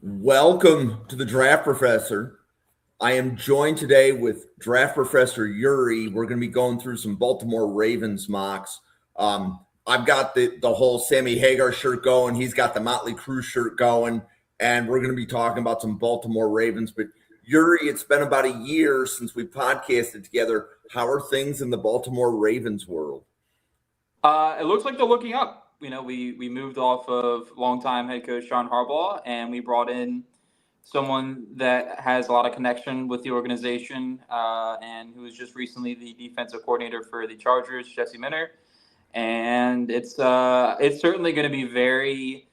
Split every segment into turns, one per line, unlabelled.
Welcome to the Draft Professor. I am joined today with Draft Professor Yuri. We're going to be going through some Baltimore Ravens mocks. I've got the whole Sammy Hagar shirt going. He's got the Motley Crue shirt going, and we're going to be talking about some Baltimore Ravens. But Yuri, it's been about a year since we podcasted together. How are things in the Baltimore Ravens world?
It looks like they're looking up. We moved off of longtime head coach John Harbaugh, and we brought in someone that has a lot of connection with the organization, and who was just recently the defensive coordinator for the Chargers, Jesse Minter. And it's certainly going to be very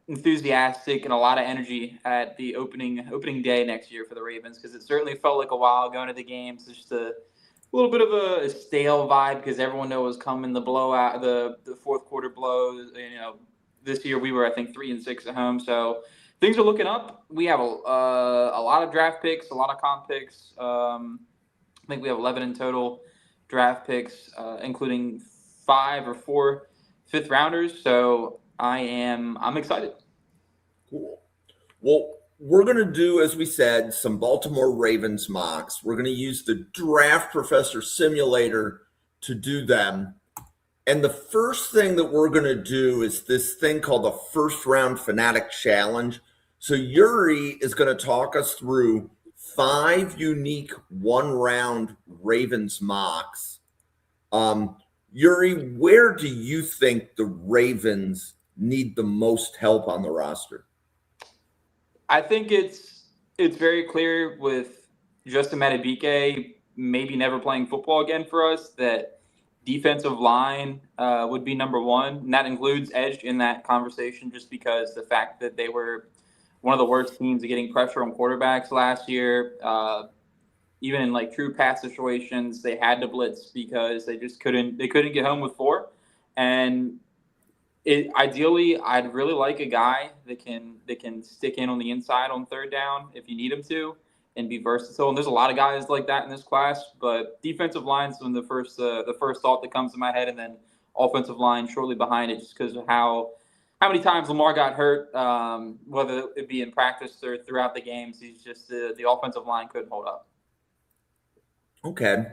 enthusiastic and a lot of energy at the opening day next year for the Ravens, because it certainly felt like a while going to the games. Just a little bit of a stale vibe because everyone knows coming the blowout, the fourth quarter blows. This year we were, I think, 3-6 at home, so things are looking up. We have a lot of draft picks, a lot of comp picks. I think we have 11 in total draft picks, including 5 or 4 fifth rounders. So I'm excited.
Cool. Well, we're going to do, as we said, some Baltimore Ravens mocks. We're going to use the Draft Professor Simulator to do them. And the first thing that we're going to do is this thing called the First Round Fanatic Challenge. So Yuri is going to talk us through 5 unique one-round Ravens mocks. Yuri, where do you think the Ravens need the most help on the roster?
I think it's very clear with Justin Madubuike maybe never playing football again for us that defensive line would be number one, and that includes edge in that conversation, just because the fact that they were one of the worst teams at getting pressure on quarterbacks last year. Even in like true pass situations, they had to blitz because they just couldn't get home with 4. And ideally, I'd really like a guy that can stick in on the inside on third down if you need him to, and be versatile. And there's a lot of guys like that in this class. But defensive line's been the first thought that comes to my head, and then offensive line shortly behind it, just because of how many times Lamar got hurt, whether it be in practice or throughout the games. He's just the offensive line couldn't hold up.
Okay.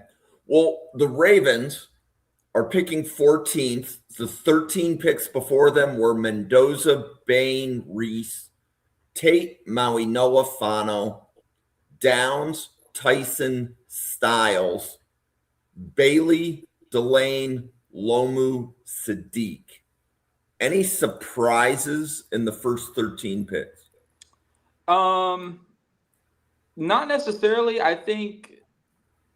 Well, the Ravens are picking 14th. The 13 picks before them were Mendoza, Bain, Reese, Tate, Maui, Noah, Fano, Downs, Tyson, Styles, Bailey, Delane, Lomu, Sadiq. Any surprises in the first 13 picks?
Not necessarily. I think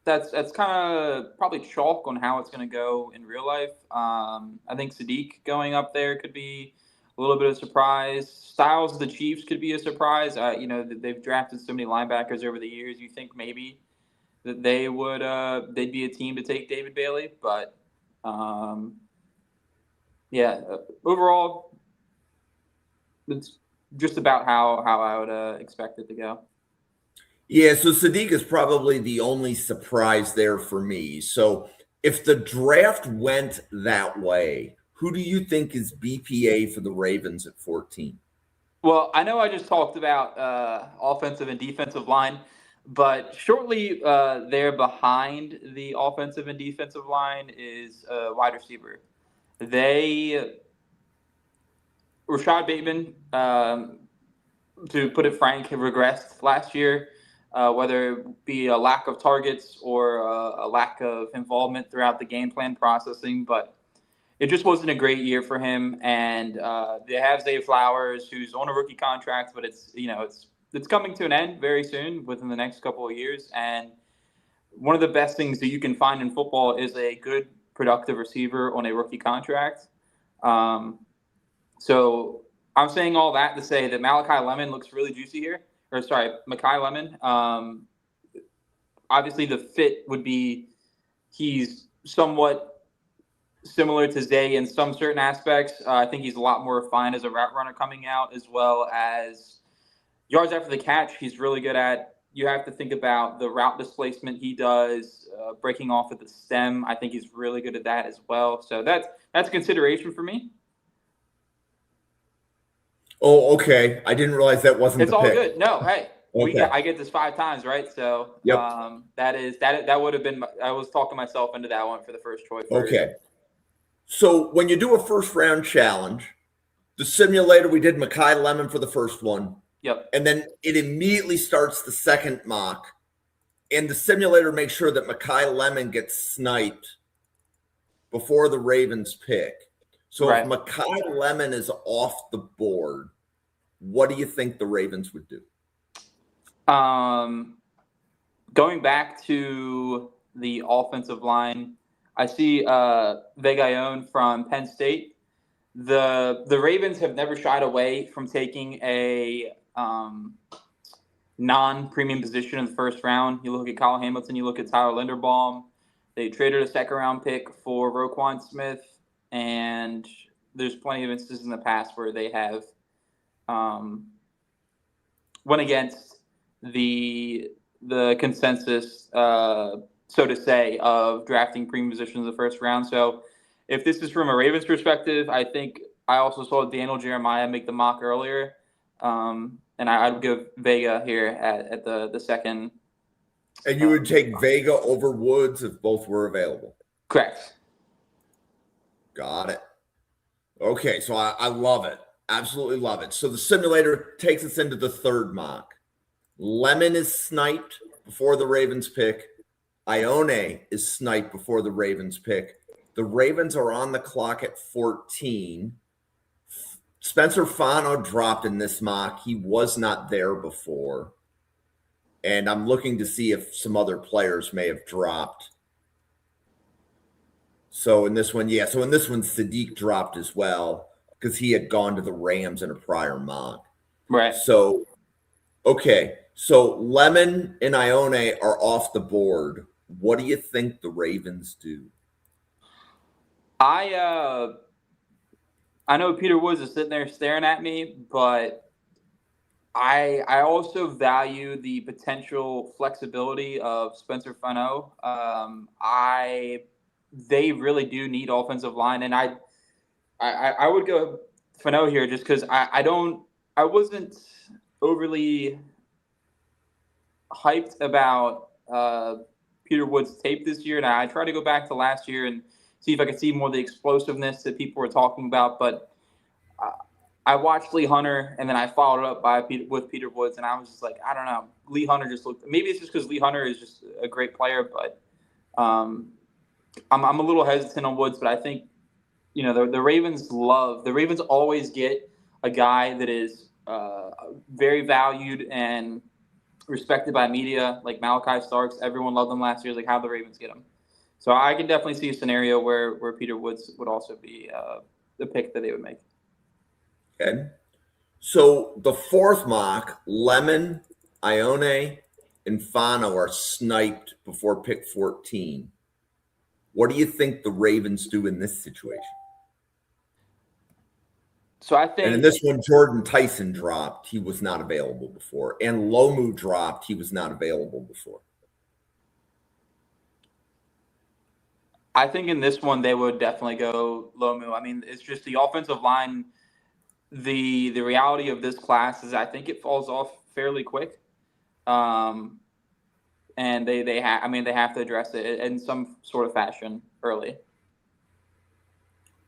that's kind of probably chalk on how it's going to go in real life. I think Sadiq going up there could be a little bit of a surprise. Styles of the Chiefs could be a surprise. They've drafted so many linebackers over the years. You think maybe that they'd be a team to take David Bailey, but overall, it's just about how I would expect it to go.
Yeah, so Sadiq is probably the only surprise there for me. So if the draft went that way, who do you think is BPA for the Ravens at 14?
Well, I know I just talked about offensive and defensive line, but shortly there behind the offensive and defensive line is wide receiver. Rashad Bateman, to put it frank, regressed last year, whether it be a lack of targets or a lack of involvement throughout the game plan processing. But it just wasn't a great year for him. And they have Zay Flowers, who's on a rookie contract, but it's coming to an end very soon, within the next couple of years. And one of the best things that you can find in football is a good, productive receiver on a rookie contract. So I'm saying all that to say that Malachi Lemon looks really juicy here. Makai Lemon. Obviously, the fit would be he's somewhat similar to Zay in some certain aspects. I think he's a lot more refined as a route runner coming out, as well as yards after the catch. He's really good at. You have to think about the route displacement he does, breaking off at the stem. I think he's really good at that as well. So that's a consideration for me.
Oh, okay. I didn't realize that wasn't
It's
the
all
pick.
good. No, hey,
Okay.
I get this 5 times, right? So
Yep.
that would have been. I was talking myself into that one for the first choice first.
Okay. So when you do a first round challenge, the simulator, we did Makai Lemon for the first one,
Yep.
and then it immediately starts the second mock, and the simulator makes sure that Makai Lemon gets sniped before the Ravens pick. So if
Right.
Makai Lemon is off the board, what do you think the Ravens would do?
Going back to the offensive line, I see Vegayon from Penn State. The Ravens have never shied away from taking a non-premium position in the first round. You look at Kyle Hamilton, you look at Tyler Linderbaum. They traded a second-round pick for Roquan Smith, and there's plenty of instances in the past where they have went against the consensus, so to say, of drafting premium positions in the first round. So if this is from a Ravens perspective, I think I also saw Daniel Jeremiah make the mock earlier. And I would give Vega here at the second.
And you would take Vega over Woods if both were available.
Correct.
Got it. Okay, so I love it. Absolutely love it. So the simulator takes us into the third mock. Lemon is sniped before the Ravens pick. Ione is sniped before the Ravens pick. The Ravens are on the clock at 14. Spencer Fano dropped in this mock. He was not there before. And I'm looking to see if some other players may have dropped. So in this one, yeah. So in this one, Sadiq dropped as well because he had gone to the Rams in a prior mock.
Right.
So, okay. So Lemon and Ione are off the board. What do you think the Ravens do?
I know Peter Woods is sitting there staring at me, but I also value the potential flexibility of Spencer Fano. They really do need offensive line, and I would go Fano here just because I wasn't overly hyped about Peter Woods' tape this year, and I tried to go back to last year and see if I could see more of the explosiveness that people were talking about, but I watched Lee Hunter, and then I followed up with Peter Woods, and I was just like, I don't know. Lee Hunter just looked. Maybe it's just because Lee Hunter is just a great player, but I'm a little hesitant on Woods. But I think the Ravens always get a guy that is very valued and respected by media, like Malachi Starks. Everyone loved him last year. Like, how the Ravens get him. So I can definitely see a scenario where Peter Woods would also be the pick that they would make.
Okay. So the fourth mock, Lemon, Ione, and Fano are sniped before pick 14. What do you think the Ravens do in this situation?
So I think,
and in this one, Jordan Tyson dropped. He was not available before. And Lomu dropped. He was not available before.
I think in this one they would definitely go Lomu. I mean, it's just the offensive line. The reality of this class is I think it falls off fairly quick, and they have to address it in some sort of fashion early.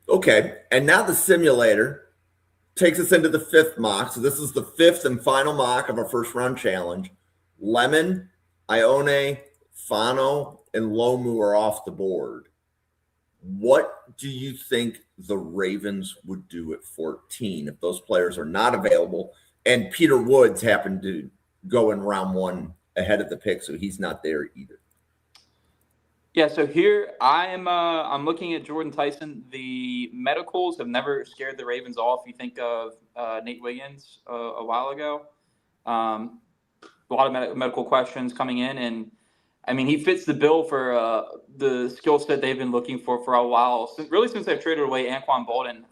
Okay, and now the simulator takes us into the fifth mock. So this is the fifth and final mock of our first round challenge. Lemon, Ione, Fano, and Lomu are off the board. What do you think the Ravens would do at 14 if those players are not available and Peter Woods happened to go in round one ahead of the pick, so he's not there either?
Yeah, so here I'm looking at Jordan Tyson. The medicals have never scared the Ravens off. You think of Nate Wiggins a while ago. A lot of medical questions coming in, and I mean, he fits the bill for the skill set they've been looking for a while, since they've traded away Anquan Bolden.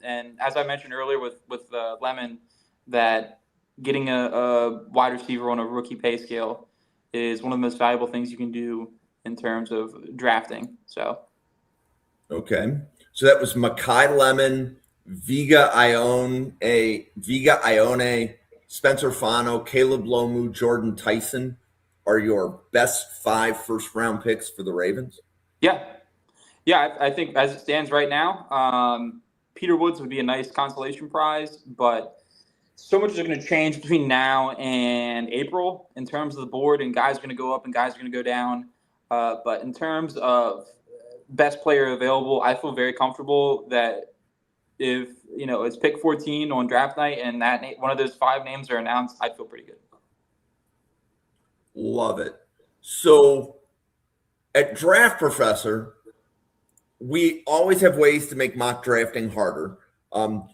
And as I mentioned earlier with Lemon, that getting a wide receiver on a rookie pay scale is one of the most valuable things you can do in terms of drafting. So,
okay, so that was Makai Lemon, Viga Ione, Spencer Fano, Caleb Lomu, Jordan Tyson are your best 5 first-round picks for the Ravens?
Yeah. Yeah, I think as it stands right now, Peter Woods would be a nice consolation prize, but so much is going to change between now and April in terms of the board, and guys are going to go up and guys are going to go down. But in terms of best player available, I feel very comfortable that if it's pick 14 on draft night and one of those 5 names are announced, I feel pretty good.
Love it. So at Draft Professor, we always have ways to make mock drafting harder.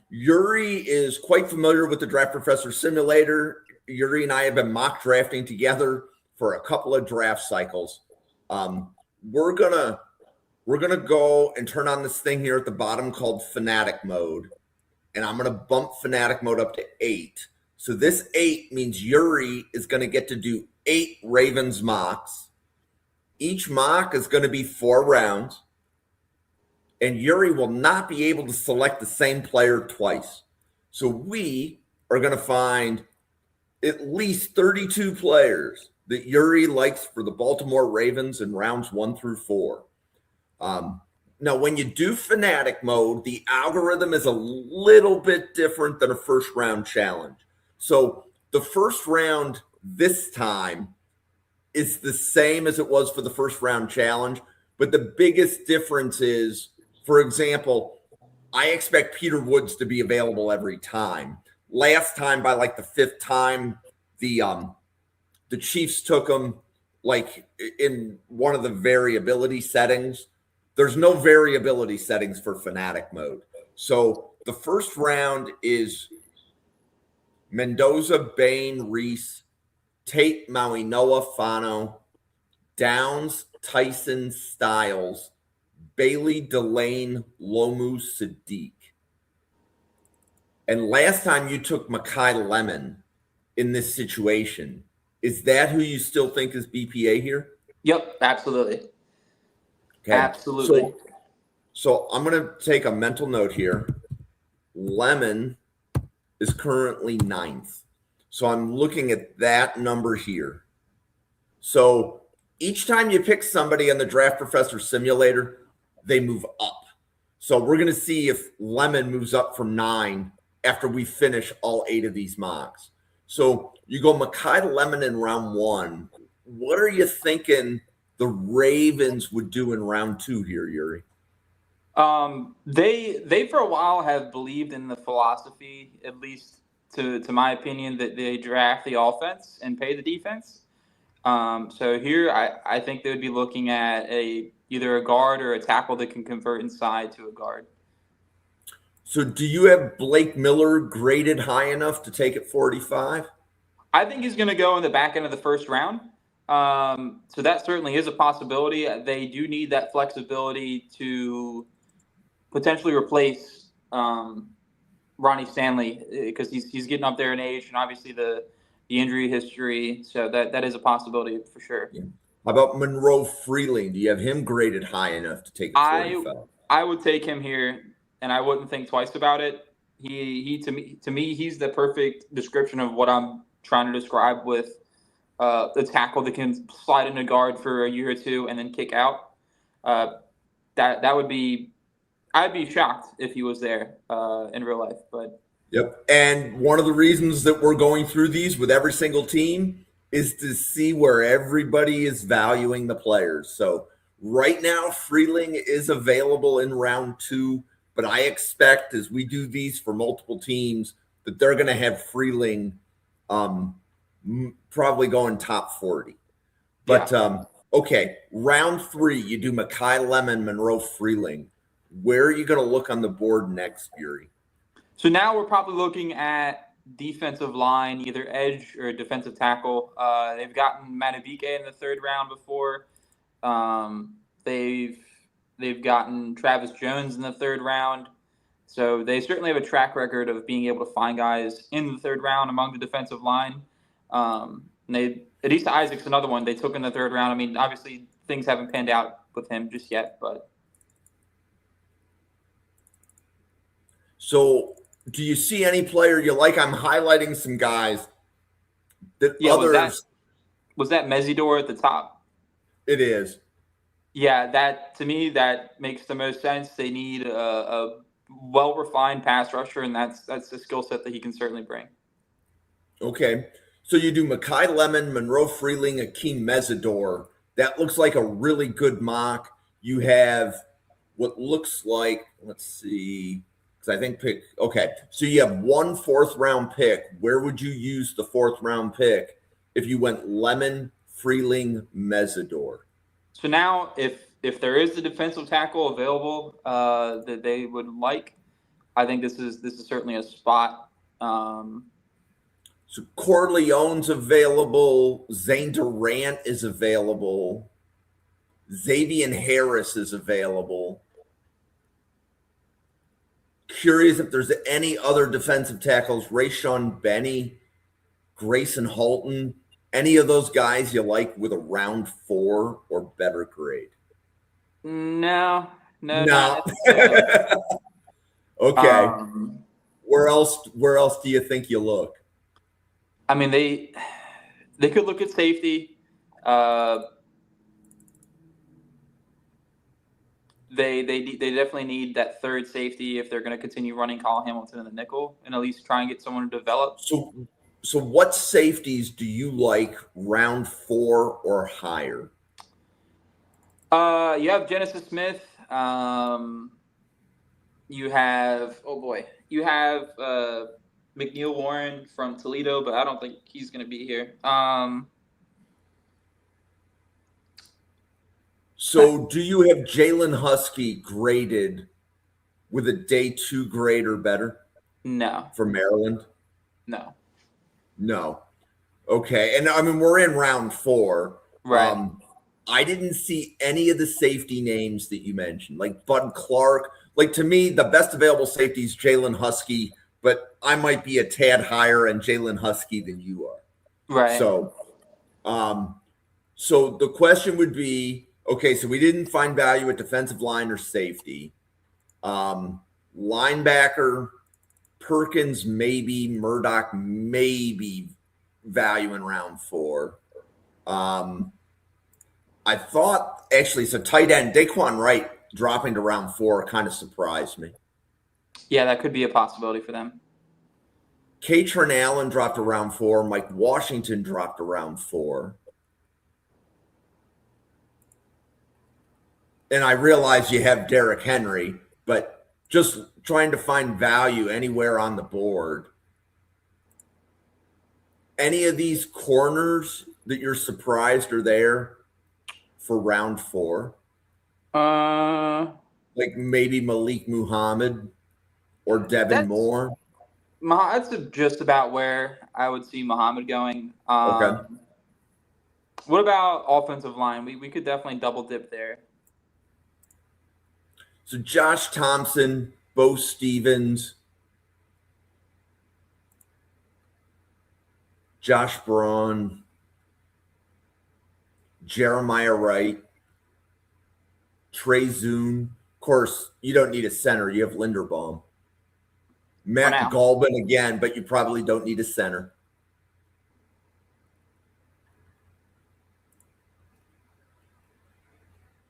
Yuri is quite familiar with the Draft Professor simulator. Yuri and I have been mock drafting together for a couple of draft cycles. We're gonna go and turn on this thing here at the bottom called Fanatic Mode, and I'm gonna bump Fanatic Mode up to 8. So this 8 means Yuri is gonna get to do 8 Ravens mocks. Each mock is going to be 4 rounds, and Yuri will not be able to select the same player twice. So we are going to find at least 32 players that Yuri likes for the Baltimore Ravens in rounds 1 through 4. Now, when you do Fanatic Mode, the algorithm is a little bit different than a first-round challenge. So the first round this time is the same as it was for the first round challenge, but the biggest difference is, for example, I expect Peter Woods to be available every time. Last time, by like the 5th time, the Chiefs took him like in one of the variability settings. There's no variability settings for Fanatic Mode. So the first round is Mendoza, Bain, Reese, Tate, Maui, Noah, Fano, Downs, Tyson, Styles, Bailey, Delane, Lomu, Sadiq. And last time you took Makai Lemon in this situation. Is that who you still think is BPA here?
Yep, absolutely.
Okay.
Absolutely.
So I'm going to take a mental note here. Lemon is currently 9th. So I'm looking at that number here. So each time you pick somebody on the Draft Professor simulator, they move up. So we're going to see if Lemon moves up from 9 after we finish all 8 of these mocks. So you go Makai Lemon in round 1. What are you thinking the Ravens would do in round 2 here, Yuri?
They for a while have believed in the philosophy, at least to my opinion, that they draft the offense and pay the defense. So here I think they would be looking at either a guard or a tackle that can convert inside to a guard.
So do you have Blake Miller graded high enough to take at 45?
I think he's going to go in the back end of the first round. So that certainly is a possibility. They do need that flexibility to potentially replace Ronnie Stanley because he's getting up there in age, and obviously the injury history. So that is a possibility for sure.
Yeah. How about Monroe Freeling? Do you have him graded high enough to take a 45?
I would take him here, and I wouldn't think twice about it. He to me he's the perfect description of what I'm trying to describe with the tackle that can slide into guard for a year or 2 and then kick out. That would be. I'd be shocked if he was there in real life, but
yep. And one of the reasons that we're going through these with every single team is to see where everybody is valuing the players. So right now, Freeling is available in round 2, but I expect as we do these for multiple teams that they're going to have Freeling probably going top 40. But okay, round 3, you do Makai Lemon, Monroe Freeling. Where are you going to look on the board next, Yuri?
So now we're probably looking at defensive line, either edge or defensive tackle. They've gotten Matabike in the 3rd round before. They've gotten Travis Jones in the 3rd round. So they certainly have a track record of being able to find guys in the 3rd round among the defensive line. Adisa Isaac's another one they took in the 3rd round. I mean, obviously things haven't panned out with him just yet, but.
So, do you see any player you like? I'm highlighting some guys that
Yeah,
others.
was that Mesidor at the top?
It is.
Yeah, that to me that makes the most sense. They need a well refined pass rusher, and that's the skill set that he can certainly bring.
Okay. So you do Makai Lemon, Monroe Freeling, Akeem Mesidor. That looks like a really good mock. You have what looks like, let's see, because I think pick, okay. So you have one fourth round pick. Where would you use the fourth round pick if you went Lemon, Freeling, Mesidor?
So now, if there is a defensive tackle available that they would like, I think this is certainly a spot.
So Corleone's available. Zane Durant is available. Xavier Harris is available. Curious if there's any other defensive tackles. Rayshon Benny, Grayson Halton, any of those guys you like with a round 4 or better grade?
No, no, not
No.
necessarily.
Okay.
Um,
Where else? Where else do you think you look?
I mean they could look at safety. Uh, they definitely need that third safety if they're going to continue running Kyle Hamilton in the nickel and at least try and get someone to develop.
So, so what safeties do you like round 4 or higher?
You have Genesis Smith. You have you have McNeil Warren from Toledo, but I don't think he's going to be here.
So, do you have Jalen Husky graded with a day 2 grade or better
No,
for Maryland?
no,
No. Okay. And I mean, we're in round 4.
right,
I didn't see any of the safety names that you mentioned, like Bud Clark. Like to me, the best available safety is Jalen Husky, but I might be a tad higher on Jalen Husky than you are.
right.
So, um, so the question would be, okay, so we didn't find value at defensive line or safety. Linebacker, Perkins, maybe, Murdoch, maybe value in round 4. I thought actually, so tight end Daquan Wright dropping to round 4 kind of surprised me.
Yeah, that could be a possibility for them.
Katron Allen dropped to round 4. Mike Washington dropped to round 4. And I realize you have Derrick Henry, but just trying to find value anywhere on the board. Any of these corners that you're surprised are there for round 4? Like maybe Malik Muhammad or Devin
That's
Moore?
that's just about where I would see Muhammad going.
Okay.
What about offensive line? We could definitely double dip there.
So Josh Thompson, Bo Stevens, Josh Braun, Jeremiah Wright, Trey Zune. Of course, you don't need a center. You have Linderbaum. Matt
now.
Galbin again, but you probably don't need a center.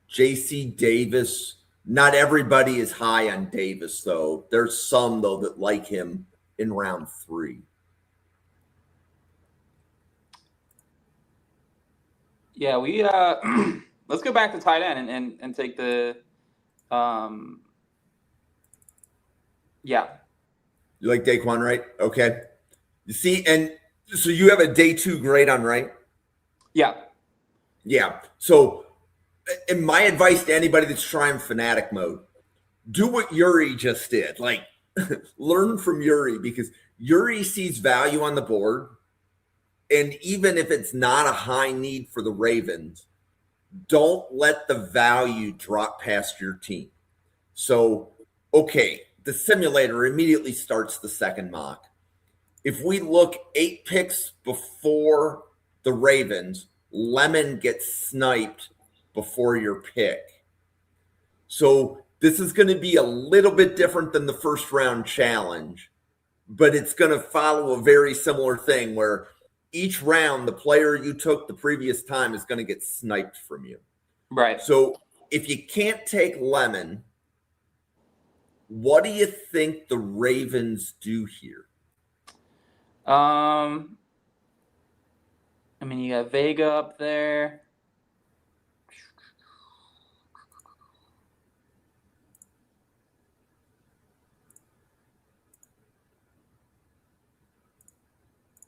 J.C. Davis. Not everybody is high on Davis, though. There's some, though, that like him in round 3.
Yeah, we let's go back to tight end and take the yeah.
You like Daquan Wright? Okay. You see, and so you have a day 2 grade on Wright?
Yeah.
Yeah. So, and my advice to anybody that's trying fanatic mode, do what Yuri just did. Like, learn from Yuri because Yuri sees value on the board. And even if it's not a high need for the Ravens, don't let the value drop past your team. So, okay, the simulator immediately starts the second mock. If we look 8 picks before the Ravens, Lemon gets sniped before your pick. So This is going to be a little bit different than the first round challenge, but it's going to follow a very similar thing where each round, the player you took the previous time is going to get sniped from you.
Right.
So if you can't take Lemon, what do you think the Ravens do here?
I mean, you got Vega up there.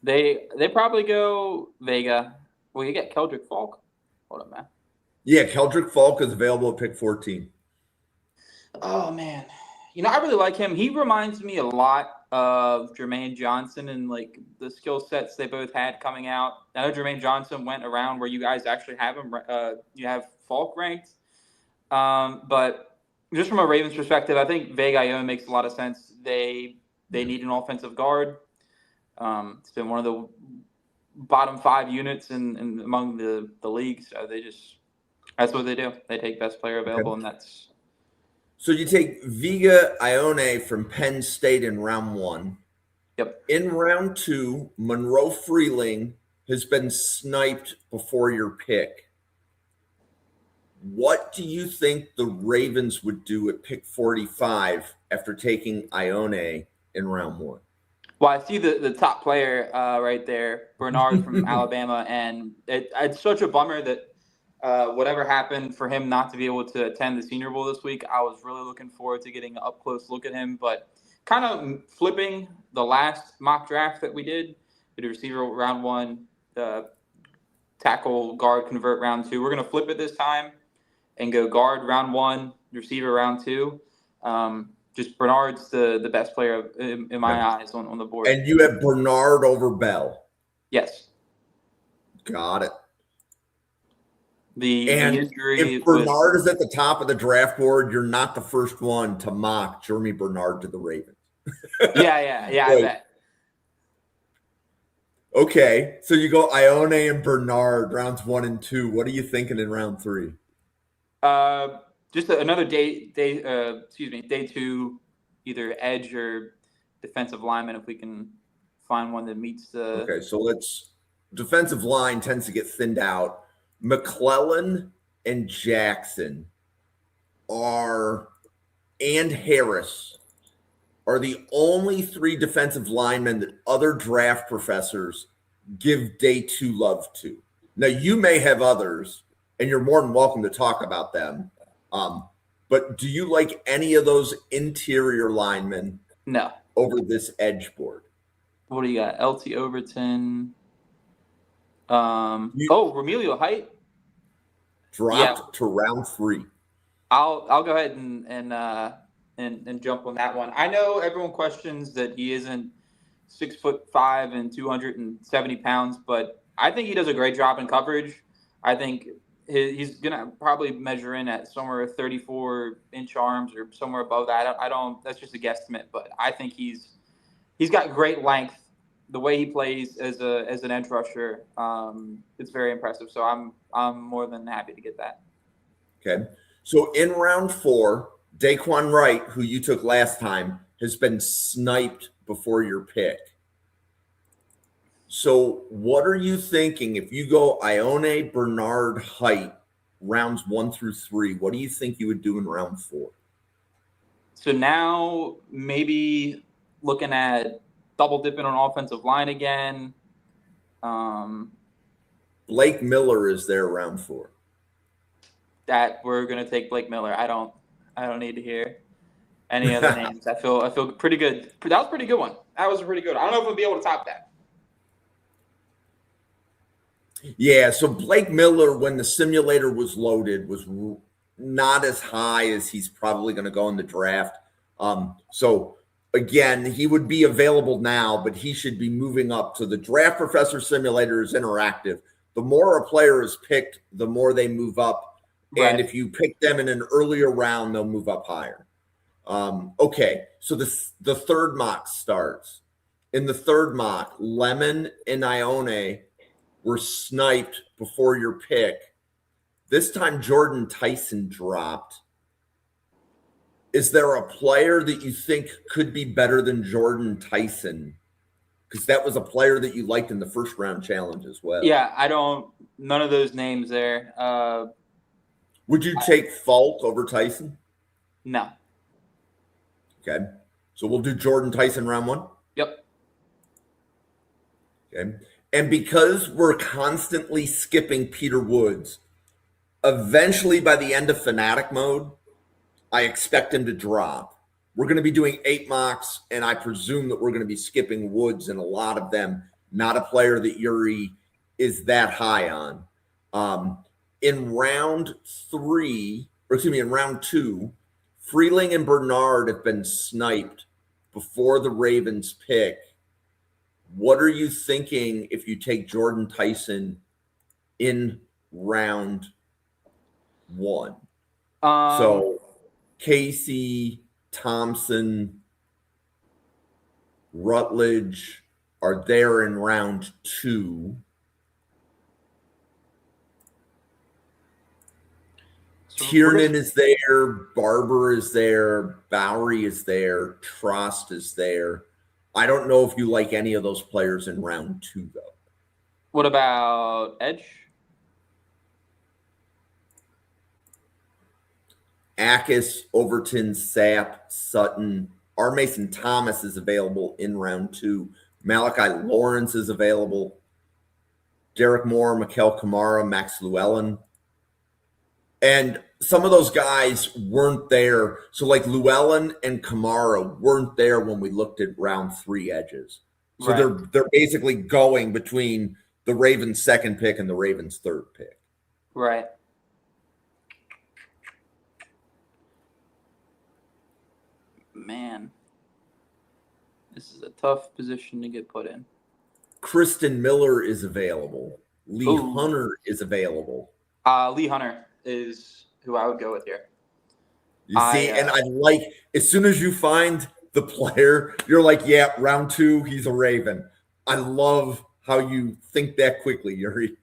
They probably go Vega. Well, you get Keldrick Falk. Hold on, man.
Yeah, Keldrick Falk is available at pick 14.
Oh man, I really like him. He reminds me a lot of Jermaine Johnson and like the skill sets they both had coming out. I know Jermaine Johnson went around where you guys actually have him. You have Falk ranked, but just from a Ravens perspective, I think Vega Ione makes a lot of sense. They need an offensive guard. It's been one of the bottom 5 units in among the league. So that's what they do. They take best player available, and that's.
So you take Vega Ione from Penn State in round 1.
Yep.
In round 2, Monroe Freeling has been sniped before your pick. What do you think the Ravens would do at pick 45 after taking Ione in round 1?
Well, I see the top player right there, Bernard from Alabama, and it's such a bummer that whatever happened for him not to be able to attend the Senior Bowl this week. I was really looking forward to getting an up-close look at him, but kind of flipping the last mock draft that we did receiver round 1, tackle guard convert round 2. We're going to flip it this time and go guard round 1, receiver round 2. Just Bernard's the best player in my eyes on the board.
And you have Bernard over Bell.
Yes.
Got it.
The injury.
If Bernard is at the top of the draft board, you're not the first one to mock Jeremy Bernard to the Ravens.
Yeah, I bet.
Okay, so you go Ione and Bernard rounds 1 and 2. What are you thinking in round 3?
Just another day 2, either edge or defensive lineman if we can find one that meets the.
Okay, so defensive line tends to get thinned out. McClellan and Jackson and Harris are the only 3 defensive linemen that other draft professors give day 2 love to. Now, you may have others, and you're more than welcome to talk about them. But do you like any of those interior linemen?
No.
Over this edge board?
What do you got? LT Overton. Romelio Height
dropped to round 3.
I'll go ahead and jump on that one. I know everyone questions that he isn't 6'5" and 270 pounds, but I think he does a great job in coverage. I think he's gonna probably measure in at somewhere 34-inch arms or somewhere above that. I don't. That's just a guesstimate, but I think he's got great length. The way he plays as an edge rusher, it's very impressive. So I'm more than happy to get that.
Okay. So in round 4, Daquan Wright, who you took last time, has been sniped before your pick. So what are you thinking if you go Ione, Bernard, Height, rounds 1 through 3? What do you think you would do in round 4?
So now maybe looking at double dipping on offensive line again.
Blake Miller is there round 4.
That we're gonna take Blake Miller. I don't need to hear any other names. I feel pretty good. That was a pretty good one. That was pretty good. I don't know if we'll be able to top that.
Yeah, so Blake Miller, when the simulator was loaded, was not as high as he's probably going to go in the draft. So again, he would be available now, but he should be moving up. So the Draft Professor Simulator is interactive. The more a player is picked, the more they move up. Right. And if you pick them in an earlier round, they'll move up higher. Okay, so the third mock starts. In the third mock, Lemon and Ione were sniped before your pick. This time, Jordan Tyson dropped. Is there a player that you think could be better than Jordan Tyson? Because that was a player that you liked in the first round challenge as well.
Yeah, none of those names there.
Would you take Falk over Tyson?
No.
Okay. So we'll do Jordan Tyson round one.
Yep.
Okay. And because we're constantly skipping Peter Woods, eventually by the end of Fanatic mode, I expect him to drop. We're going to be doing 8 mocks, and I presume that we're going to be skipping Woods in a lot of them. Not a player that Yuri is that high on. In round 3, or excuse me, in round 2, Freeling and Bernard have been sniped before the Ravens pick. What are you thinking if you take Jordan Tyson in round 1? So Casey, Thompson, Rutledge are there in round 2. Tiernan is there, Barber is there, Bowery is there, Trost is there. I don't know if you like any of those players in round 2, though.
What about Edge?
Akis, Overton, Sapp, Sutton. R. Mason Thomas is available in round 2. Malachi Lawrence is available. Derek Moore, Mikel Kamara, Max Llewellyn. And some of those guys weren't there. So like Llewellyn and Kamara weren't there when we looked at round 3 edges. So they're basically going between the Ravens' second pick and the Ravens' third pick.
Right. Man, this is a tough position to get put in.
Kristen Miller is available. Lee Hunter is available.
Lee Hunter is who I would go with here.
You see, and I like, as soon as you find the player, you're like, yeah, round 2, he's a Raven. I love how you think that quickly, Yuri.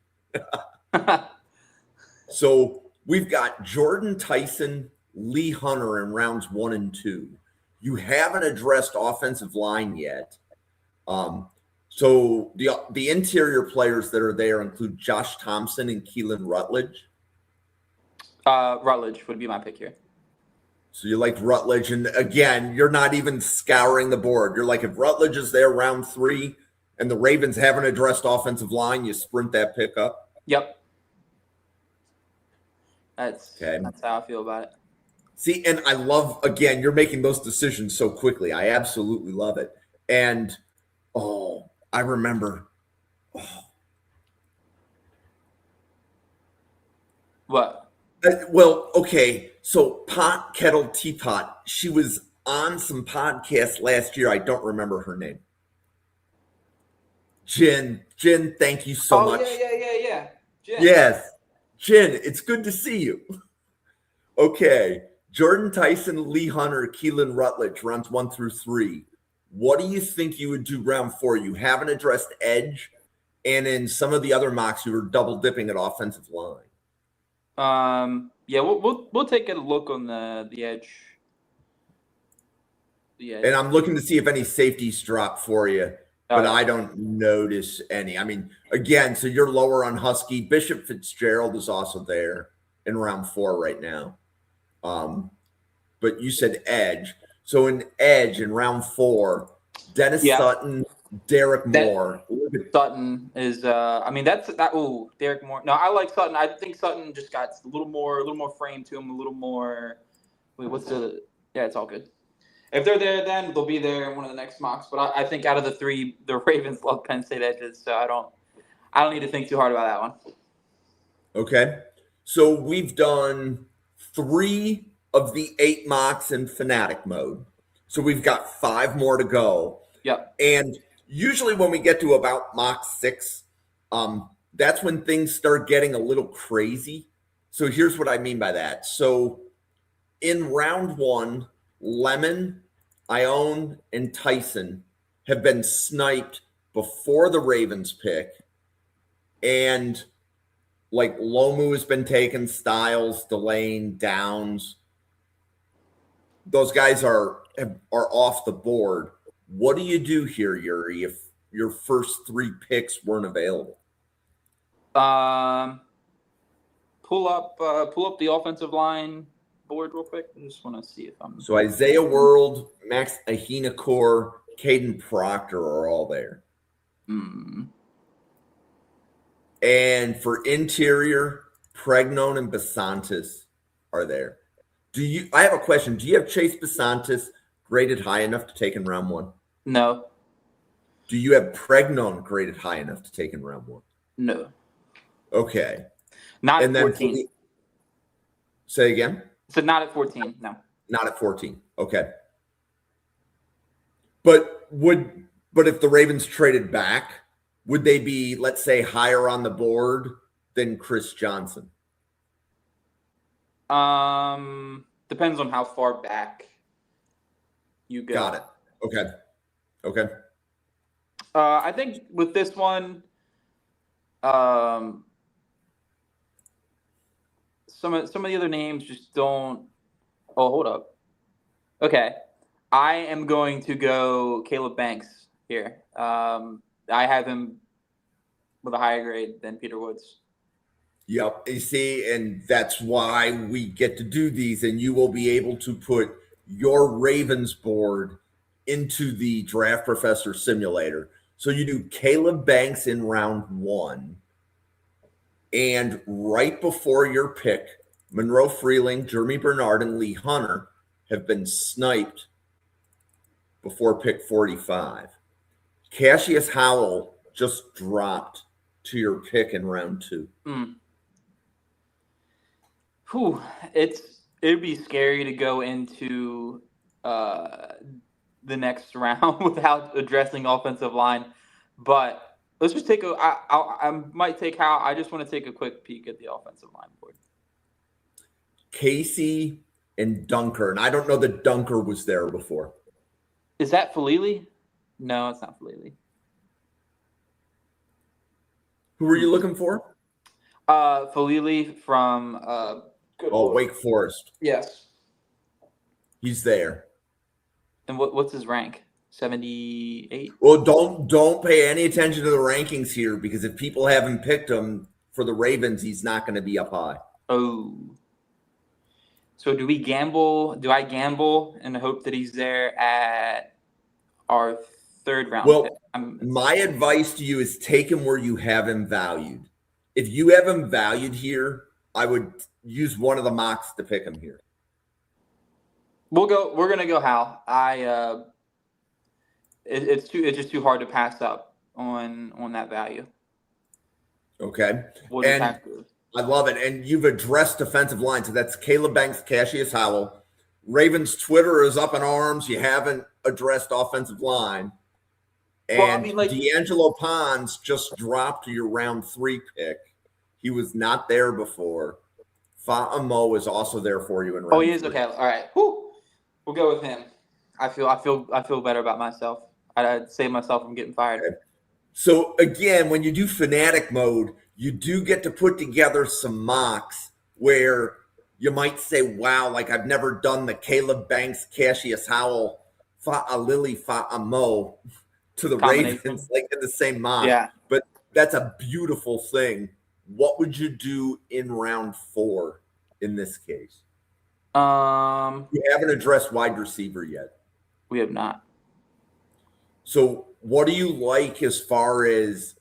So we've got Jordan Tyson, Lee Hunter in rounds 1 and 2. You haven't addressed offensive line yet. So the interior players that are there include Josh Thompson and Keelan Rutledge.
Rutledge would be my pick here.
So you like Rutledge, and again, you're not even scouring the board. You're like, if Rutledge is there round 3 and the Ravens haven't addressed offensive line, you sprint that pick up.
Yep. That's how I feel about it.
See, and I love, again, you're making those decisions so quickly. I absolutely love it. And, I remember.
What?
Well, okay. So Pot Kettle Teapot, she was on some podcast last year. I don't remember her name. Jen, thank you so much.
Yeah. Jen.
Yes. Jen, it's good to see you. Okay. Jordan Tyson, Lee Hunter, Keelan Rutledge, rounds 1 through 3. What do you think you would do round 4? You haven't addressed edge, and in some of the other mocks, you were double dipping at offensive line.
Yeah, we'll take a look on the edge.
And I'm looking to see if any safeties drop for you, but I don't notice any. I mean, again, so you're lower on Husky. Bishop Fitzgerald is also there in round 4 right now. But you said edge. So in edge in round 4, Dennis Sutton, Derek Moore.
Sutton is Derek Moore. No, I like Sutton. I think Sutton just got a little more frame to him, a little more. It's all good. If they're there, then they'll be there in one of the next mocks. But I think out of the 3, the Ravens love Penn State edges, so I don't need to think too hard about that one.
Okay. So we've done 3 of the 8 mocks in Fanatic mode. So we've got 5 more to go.
Yep.
And usually when we get to about mock 6, that's when things start getting a little crazy. So here's what I mean by that. So in round 1, Lemon, Ione, and Tyson have been sniped before the Ravens pick. And like Lomu has been taken, Styles, Delane, Downs. those guys are off the board. What do you do here, Yuri, if your first 3 picks weren't available?
Um, pull up the offensive line board real quick. I just want to see if I'm.
So Isaiah World, Max Ahinakor, Caden Proctor are all there. And for interior, Pregnon and Basantis are there. I have a question. Do you have Chase Basantis graded high enough to take in round 1?
No.
Do you have Pregnon graded high enough to take in round 1?
No.
Okay.
Not at 14.
Say again?
So not at 14, no.
Not at 14. Okay. But if the Ravens traded back, would they be, let's say, higher on the board than Chris Johnson?
Depends on how far back you go.
Got it. Okay.
I think with this one, some of the other names just don't. Oh, hold up. Okay, I am going to go Caleb Banks here. I have him with a higher grade than Peter Woods.
Yep. You see, and that's why we get to do these, and you will be able to put your Ravens board into the Draft Professor simulator. So you do Caleb Banks in round 1, and right before your pick, Monroe Freeling, Jeremy Bernard, and Lee Hunter have been sniped before pick 45. Cassius Howell just dropped to your pick in round 2.
It'd be scary to go into the next round without addressing offensive line, but let's just take I might take how I just want to take a quick peek at the offensive line board.
Casey and Dunker, and I don't know that Dunker was there before.
Is that Falili? No, it's not Falili.
Who were you looking for?
Falili from
Wake Forest.
Yes.
He's there.
And what's his rank? 78?
Well, don't pay any attention to the rankings here, because if people haven't picked him for the Ravens, he's not going to be up high.
Oh. So do we gamble? Do I gamble and hope that he's there at our 3rd round pick?
My advice to you is take him where you have him valued. If you have him valued here, I would use one of the mocks to pick him here.
We're gonna go Hal. It's just too hard to pass up on that value.
Okay. I love it. And you've addressed defensive line. So that's Caleb Banks, Cassius Howell. Ravens Twitter is up in arms. You haven't addressed offensive line. And D'Angelo Pons just dropped to your round 3 pick. He was not there before. Fa'amo is also there for you in round 3.
Oh, he is? Okay. All right. Whew. We'll go with him. I feel better about myself. I'd save myself from getting fired.
Okay. So again, when you do fanatic mode, you do get to put together some mocks where you might say, wow, like I've never done the Caleb Banks, Cassius Howell, Fa'amo to the Ravens, like in the same mock.
Yeah.
But that's a beautiful thing. What would you do in round 4 in this case? You haven't addressed wide receiver yet.
We have not.
So what do you like as far as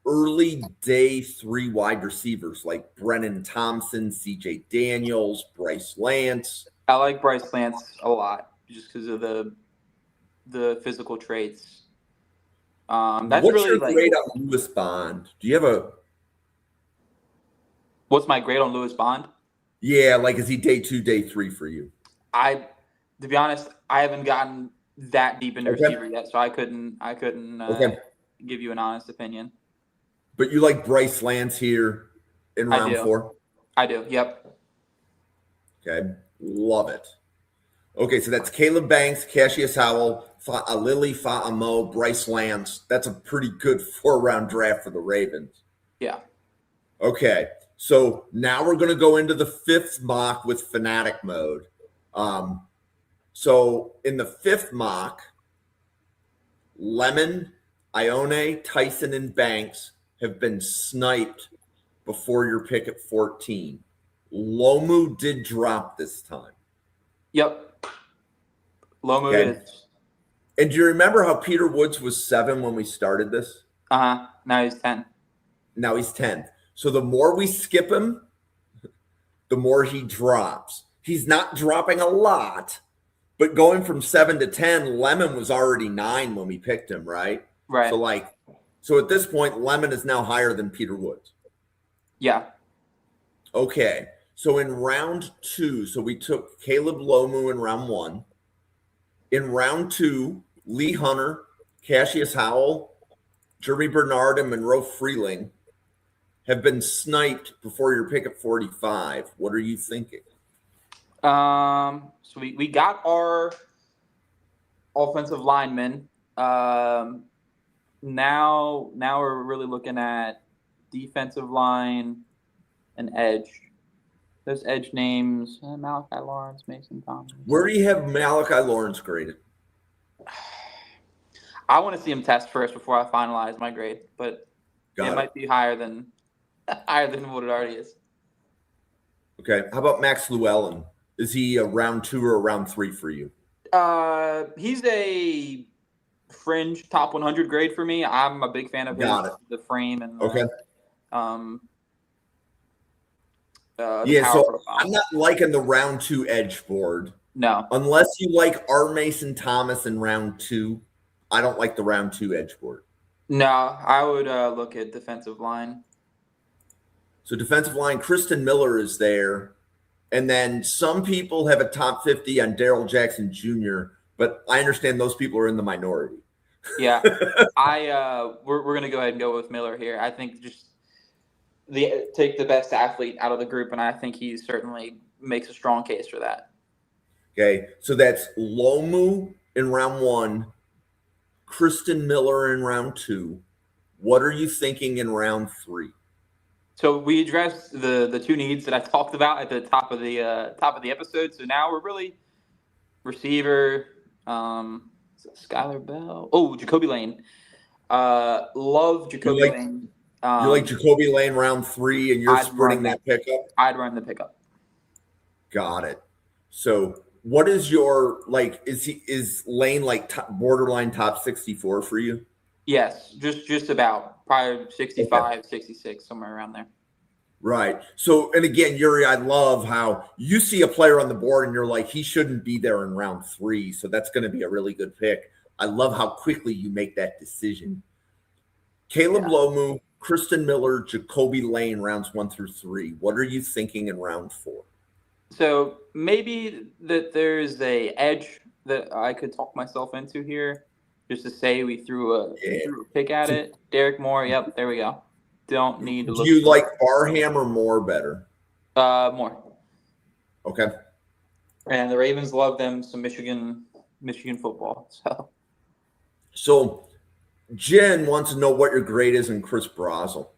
early day 3 wide receivers like Brennan Thompson, CJ Daniels, Bryce Lance?
I like Bryce Lance a lot just because of the physical traits. That's
What's
really
your grade on Lewis Bond? Do you have
What's my grade on Lewis Bond?
Yeah, like is he day 2, day 3 for you?
To be honest, I haven't gotten that deep into receiver yet, so I couldn't give you an honest opinion.
But you like Bryce Lance here in round 4?
I do. Yep.
Okay, love it. Okay, so that's Caleb Banks, Cassius Howell, Lily Fa'amo, Bryce Lance. That's a pretty good 4-round draft for the Ravens.
Yeah.
Okay, so now we're going to go into the 5th mock with fanatic mode. So in the fifth mock, Lemon, Ione, Tyson, and Banks have been sniped before your pick at 14. Lomu did drop this time.
Yep. Lomo
Okay.
is.
And do you remember how Peter Woods was 7 when we started this?
Now he's 10.
Now he's 10th. So the more we skip him, the more he drops. He's not dropping a lot, but going from 7 to 10, Lemon was already 9 when we picked him, right?
Right.
So at this point, Lemon is now higher than Peter Woods.
Yeah.
Okay. So in round 2, so we took Caleb Lomu in round 1. In round 2, Lee Hunter, Cassius Howell, Jeremy Bernard, and Monroe Freeling have been sniped before your pick at 45. What are you thinking?
So we got our offensive linemen. Now we're really looking at defensive line and edge. Those edge names: Malachi Lawrence, Mason Thomas.
Where do you have Malachi Lawrence graded?
I want to see him test first before I finalize my grade, but it might be higher than what it already is.
Okay. How about Max Llewellyn? Is he a round 2 or a round 3 for you?
He's a fringe top 100 grade for me. I'm a big fan of the frame and
okay.
So
profile. I'm not liking the round 2 edge board.
No.
Unless you like R. Mason Thomas in round 2, I don't like the round 2 edge board.
No, I would look at defensive line.
So defensive line, Kristen Miller is there. And then some people have a top 50 on Daryl Jackson Jr., but I understand those people are in the minority.
Yeah. We're going to go ahead and go with Miller here. I think just take the best athlete out of the group, and I think he certainly makes a strong case for that.
Okay, so that's Lomu in round 1, Kristen Miller in round 2. What are you thinking in round 3?
So we addressed the 2 needs that I talked about at the top of the episode. So now we're really receiver, Skylar Bell. Oh, Jacoby Lane. Love Jacoby Lane.
You like Jacoby Lane round 3, and you're splitting that pickup?
I'd run the pickup.
Got it. So what is your is Lane borderline top 64 for you?
Yes, just about probably 65, 66, somewhere around there.
Right. So, and again, Yuri, I love how you see a player on the board and you're like, he shouldn't be there in round 3. So that's going to be a really good pick. I love how quickly you make that decision. Caleb Lomu, Kristen Miller, Jacoby Lane, rounds 1 through 3. What are you thinking in round 4?
So maybe that there's a edge that I could talk myself into here. Just to say we threw a pick at it. Derek Moore, yep, there we go. Don't need to look.
Do you like Barham or Moore better?
Moore.
Okay.
And the Ravens love them some Michigan football.
So Jen wants to know what your grade is in Chris Brazel.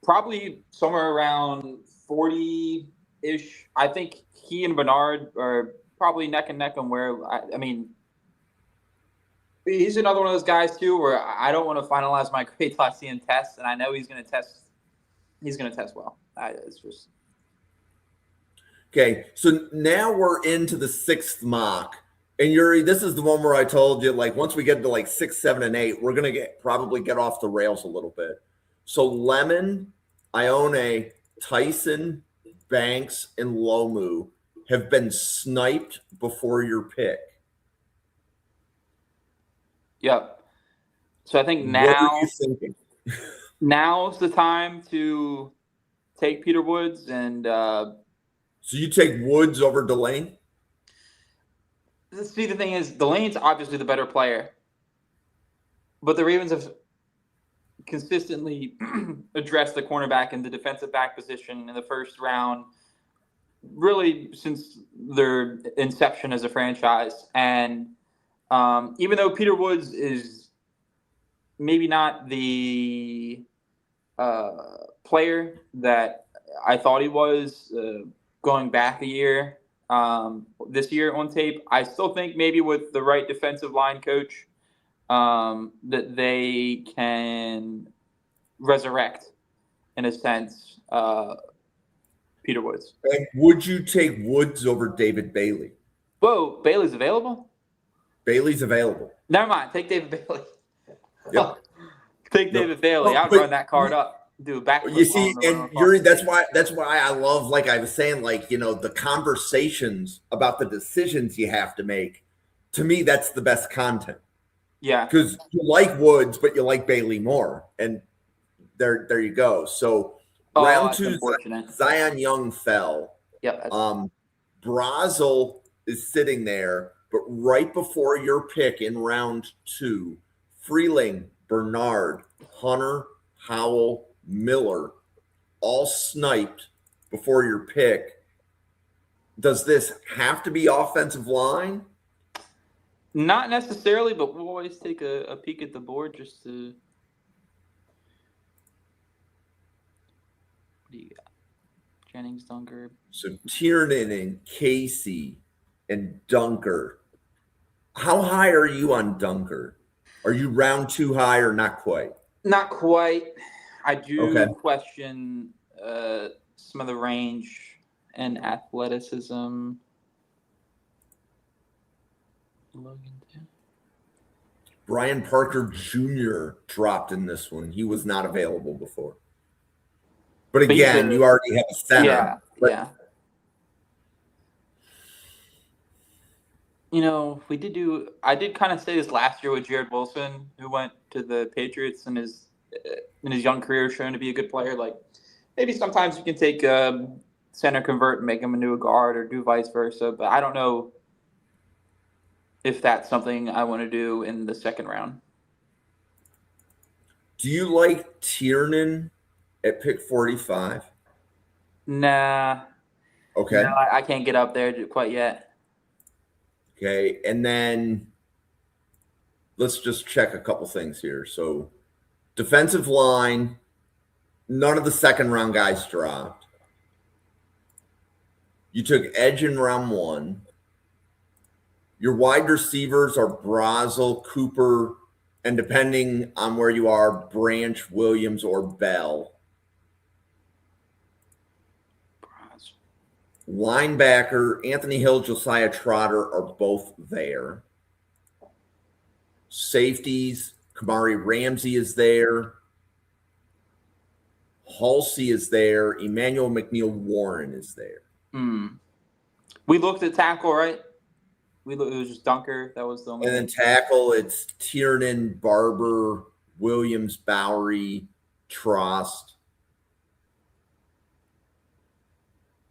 Probably somewhere around 40-ish. I think he and Bernard are probably neck and neck on where I mean. He's another one of those guys too, where I don't want to finalize my grade till I see him test, and I know he's going to test. He's going to test well. It's just
okay. So now we're into the 6th mock, and Yuri, this is the one where I told you, once we get to 6, 7, and 8, we're going to probably get off the rails a little bit. So Lemon, Ione, Tyson, Banks, and Lomu have been sniped before your pick.
Yep. So I think now's the time to take Peter Woods and.
So you take Woods over Delane?
See, the thing is, Delane's obviously the better player, but the Ravens have consistently addressed the cornerback and the defensive back position in the first round, really since their inception as a franchise. And even though Peter Woods is maybe not the player that I thought he was going back a year, this year on tape. I still think maybe with the right defensive line coach that they can resurrect, in a sense, Peter Woods.
And would you take Woods over David Bailey?
Whoa, Bailey's available?
Bailey's available.
Never mind. Take David Bailey.
Yep.
Take
No,
David Bailey.
no,
I'd
but
run that card up. Do a backflip.
you see,
on the
and Yuri, that's why I love, like I was saying, like, the conversations about the decisions you have to make. To me, that's the best content.
Yeah.
Because you like Woods, but you like Bailey more. And there you go. So round two, Zion Young fell.
Yep.
Brazel is sitting there, but right before your pick in round two, Freeling, Bernard, Hunter, Howell, Miller, all sniped before your pick. Does this have to be offensive line?
Not necessarily, but we'll always take a peek at the board just to. What do you got? Jennings, Dunker.
So Tiernan and Casey and Dunker. How high are you on Dunker? Are you round two high or not quite?
Not quite. I do question some of the range and athleticism.
Brian Parker Jr. dropped in this one. He was not available before. But again, you already have a center.
Yeah. I did kind of say this last year with Jared Wilson, who went to the Patriots and is in his young career shown to be a good player. Like, maybe sometimes you can take center convert and make him into a guard, or do vice versa. But I don't know if that's something I want to do in the second round.
Do you like Tiernan at pick 45?
Nah.
Okay.
No, I can't get up there quite yet.
Okay. And then let's just check a couple things here. So defensive line, none of the second round guys dropped. You took edge in round one. Your wide receivers are Brazel, Cooper, and depending on where you are, Branch, Williams, or Bell. Linebacker, Anthony Hill, Josiah Trotter are both there. Safeties, Kamari Ramsey is there. Halsey is there. Emmanuel McNeil Warren is there.
We looked at tackle, right? It was just Dunker. That was the only.
And then tackle, it's Tiernan, Barber, Williams, Bowery, Trost.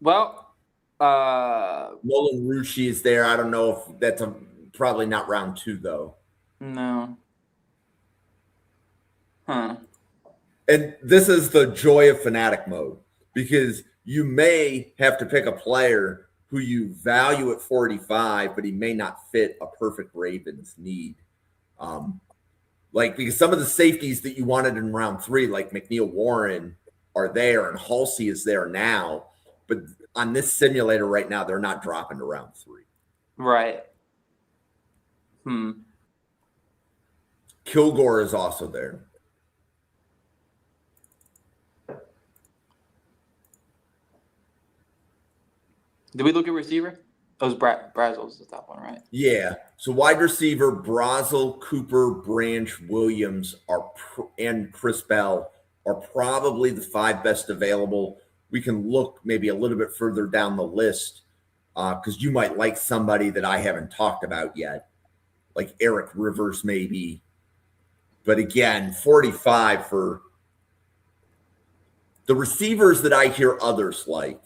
Well,
Nolan Rucci is there. I don't know if that's probably not round two, though.
No. Huh.
And this is the joy of fanatic mode, because you may have to pick a player who you value at 45, but he may not fit a perfect Ravens need. Because some of the safeties that you wanted in round three, like McNeil Warren, are there, and Halsey is there now. But on this simulator right now, they're not dropping to round three.
Right.
Kilgore is also there.
Did we look at receiver? That was Brazel's the top one, right?
Yeah. So wide receiver, Brazel, Cooper, Branch, Williams and Chris Bell are probably the five best available. We can look maybe a little bit further down the list because you might like somebody that I haven't talked about yet, like Eric Rivers maybe. But again, 45 for the receivers that I hear others like.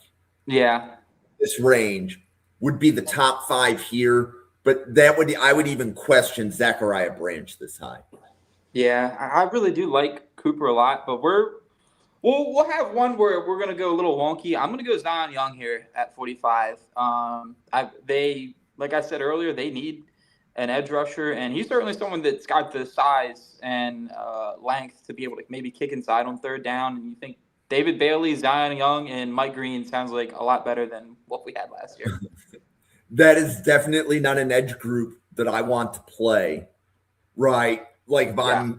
Yeah.
This range would be the top five here, but I would even question Zachariah Branch this high.
Yeah, I really do like Cooper a lot, but we'll have one where we're gonna go a little wonky. I'm gonna go Zion Young here at 45. Like I said earlier, they need an edge rusher, and he's certainly someone that's got the size and length to be able to maybe kick inside on third down. And you think David Bailey, Zion Young, and Mike Green sounds like a lot better than what we had last year.
That is definitely not an edge group that I want to play, right? Like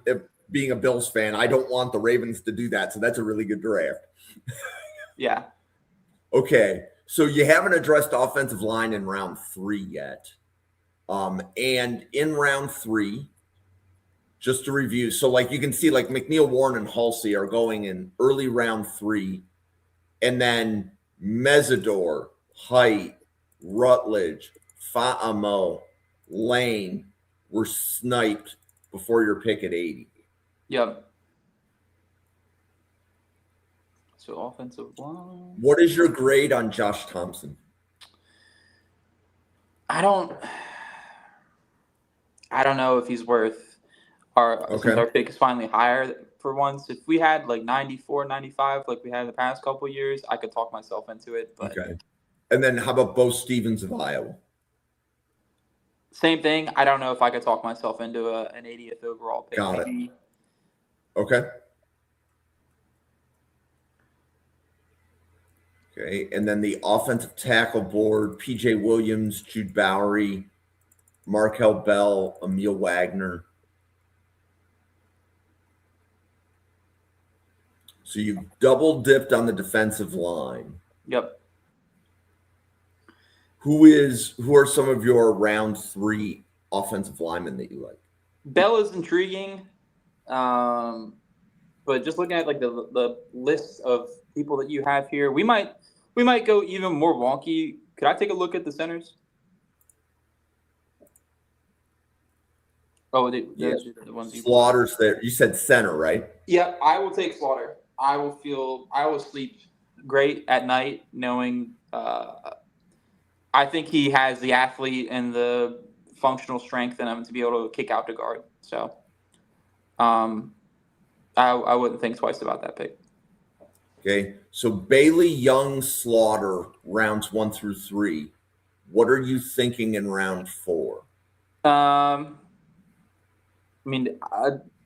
if being a Bills fan, I don't want the Ravens to do that. So that's a really good draft.
Yeah.
Okay. So you haven't addressed offensive line in round 3 yet. And in round 3, just to review, so like you can see, like McNeil, Warren, and Halsey are going in early round 3, and then Mesidor, Height, Rutledge, Fa'amo, Lane were sniped before your pick at 80.
Yep. So offensive line.
What is your grade on Josh Thompson?
I don't know if he's worth since our pick is finally higher for once. If we had like 94, 95, like we had in the past couple of years, I could talk myself into it. But
okay. And then how about Bo Stevens of Iowa?
Same thing. I don't know if I could talk myself into an 80th overall pick.
Got it. Okay. Okay. And then the offensive tackle board, P.J. Williams, Jude Bowery, Markel Bell, Emil Wagner. So you've double dipped on the defensive line.
Yep.
Who are some of your round 3 offensive linemen that you like?
Bell is intriguing, but just looking at like the list of people that you have here, we might go even more wonky. Could I take a look at the centers? Oh, the ones you
Slaughter's there. You said center, right?
Yeah, I will take Slaughter. I will sleep great at night knowing I think he has the athlete and the functional strength in him to be able to kick out to guard. So I wouldn't think twice about that pick.
Okay. So Bailey, Young, Slaughter, rounds 1 through 3. What are you thinking in round 4?
I mean,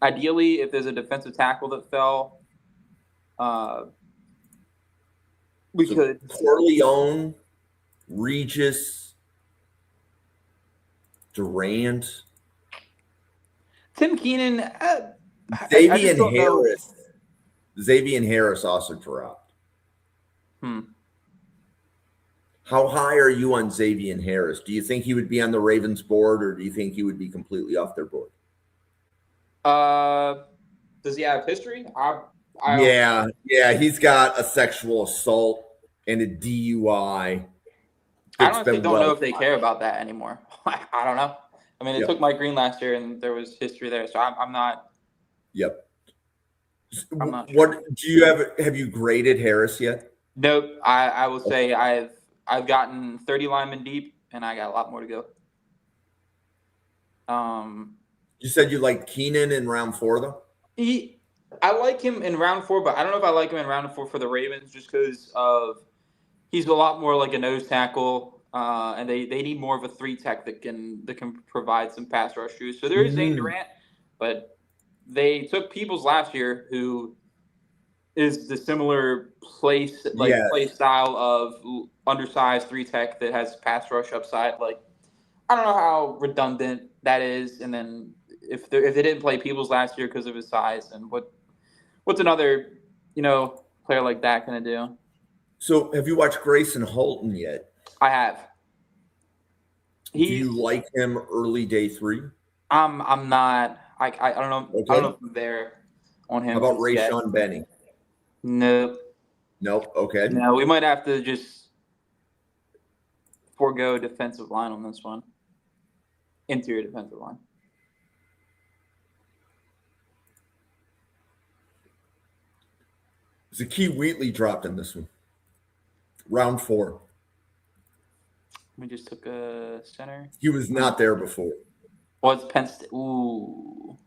ideally, if there's a defensive tackle that fell, we could.
Corleone, Regis, Durant,
Tim Keenan,
Xavier Harris also dropped.
Hmm.
How high are you on Xavier Harris? Do you think he would be on the Ravens board, or do you think he would be completely off their board?
Does he have history?
Yeah, he's got a sexual assault and a DUI.
I honestly don't know if they care about that anymore. I don't know. I mean, it took Mike Green last year, and there was history there, so I'm not.
Yep.
I'm not sure.
What do you have you graded Harris yet?
Nope. I will say I've gotten 30 linemen deep, and I got a lot more to go.
You said you like Keenan in round 4, though?
I like him in round 4, but I don't know if I like him in round 4 for the Ravens just because of he's a lot more like a nose tackle, and they need more of a 3 tech that can provide some pass rush shoes. So there is Zane Durant, but they took Peoples last year, who is the similar play style of undersized 3 tech that has pass rush upside. Like, I don't know how redundant that is. And then if they didn't play Peoples last year because of his size, and what's another player like that gonna do?
So have you watched Grayson Holton yet?
I have.
Do you like him early day 3?
I'm not. I don't know. Okay. I don't know if I'm there on him.
How about Rayshon Benny?
Nope.
Okay.
No, we might have to just forego defensive line on this one. Interior defensive line.
Zakee Wheatley dropped in this one. Round 4.
We just took a center.
He was not there before.
Well, it's Penn State. Ooh.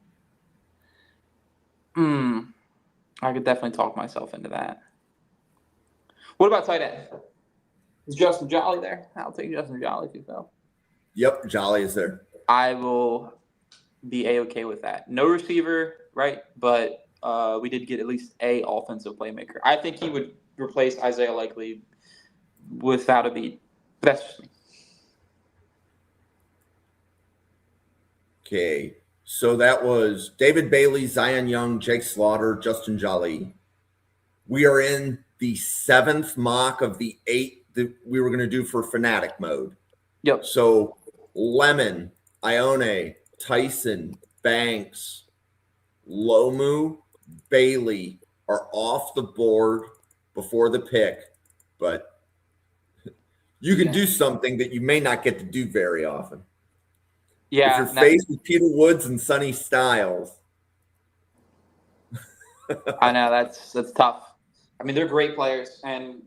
I could definitely talk myself into that. What about tight end? Is Justin Jolly there? I'll take Justin Jolly if you fell.
Yep, Jolly is there.
I will be A-okay with that. No receiver, right? But we did get at least a offensive playmaker. I think he would replace Isaiah Likely without a beat. But that's just me.
Okay. So that was David Bailey, Zion Young, Jake Slaughter, Justin Jolly. We are in the 7th mock of the 8 that we were going to do for Fanatic mode.
Yep.
So Lemon, Ione, Tyson, Banks, Lomu, Bailey are off the board before the pick, but you can do something that you may not get to do very often.
Yeah.
If you're faced with Peter Woods and Sonny Styles.
I know that's tough. I mean, they're great players, and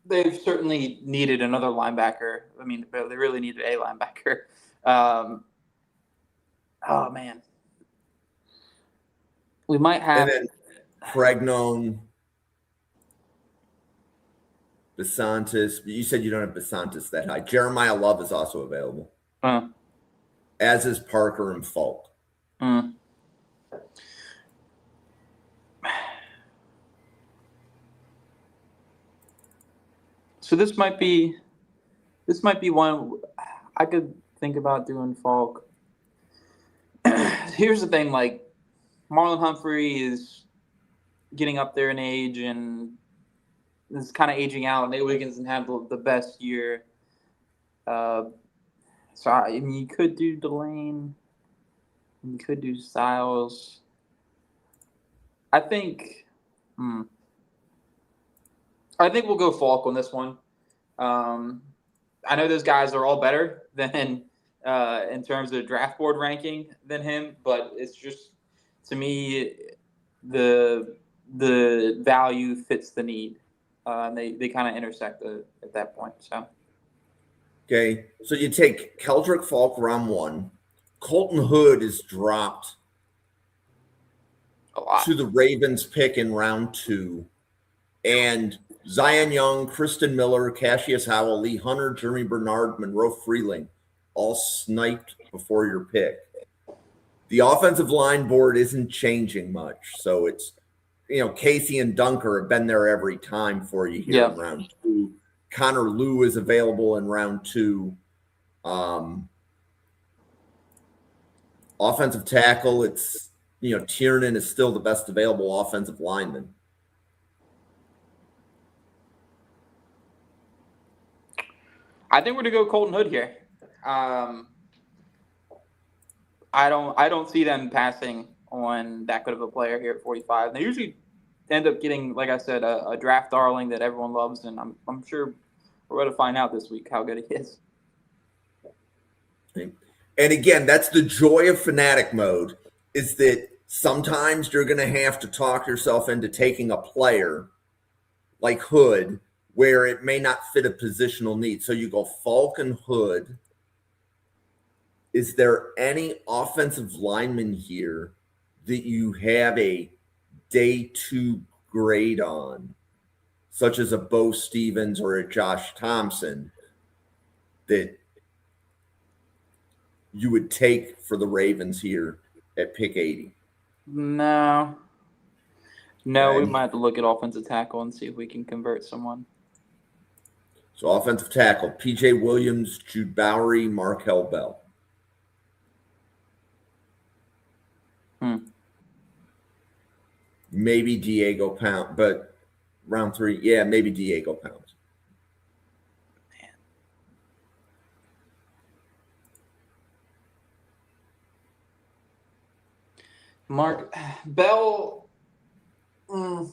they've certainly needed another linebacker. I mean, they really needed a linebacker. Oh man, we might have.
And then Pregnon, Besantis. You said you don't have Besantis that high. Jeremiah Love is also available, as is Parker and Falk.
So this might be one I could think about doing Falk. Here's the thing, like Marlon Humphrey is getting up there in age and is kind of aging out. Nate Wiggins didn't have the best year. So I mean, you could do Delane. You could do Styles. I think we'll go Falk on this one. I know those guys are all better than in terms of draft board ranking than him, but it's just, to me, the value fits the need. And they kind of intersect at that point. So
okay, so you take Keldrick Falk round 1. Colton Hood is dropped
a lot
to the Ravens pick in round 2, and Zion Young, Kristen Miller, Cassius Howell, Lee Hunter, Jeremy Bernard, Monroe Freeling, all sniped before your pick. The offensive line board isn't changing much, so it's, Casey and Dunker have been there every time for you here in round 2. Connor Liu is available in round 2. Offensive tackle, it's, Tiernan is still the best available offensive lineman.
I think we're going to go Colton Hood here. I don't see them passing on that good of a player here at 45. They usually end up getting, like I said, a draft darling that everyone loves, and I'm sure we're going to find out this week how good he is.
And again, that's the joy of Fanatic mode, is that sometimes you're going to have to talk yourself into taking a player like Hood where it may not fit a positional need. So you go Falk and Hood. Is there any offensive lineman here that you have a day 2 grade on, such as a Bo Stevens or a Josh Thompson, that you would take for the Ravens here at pick 80?
No, we might have to look at offensive tackle and see if we can convert someone.
So offensive tackle, P.J. Williams, Jude Bowery, Markel Bell. Maybe Diego Pound, but round 3, yeah, maybe Diego Pound.
Mark Bell. I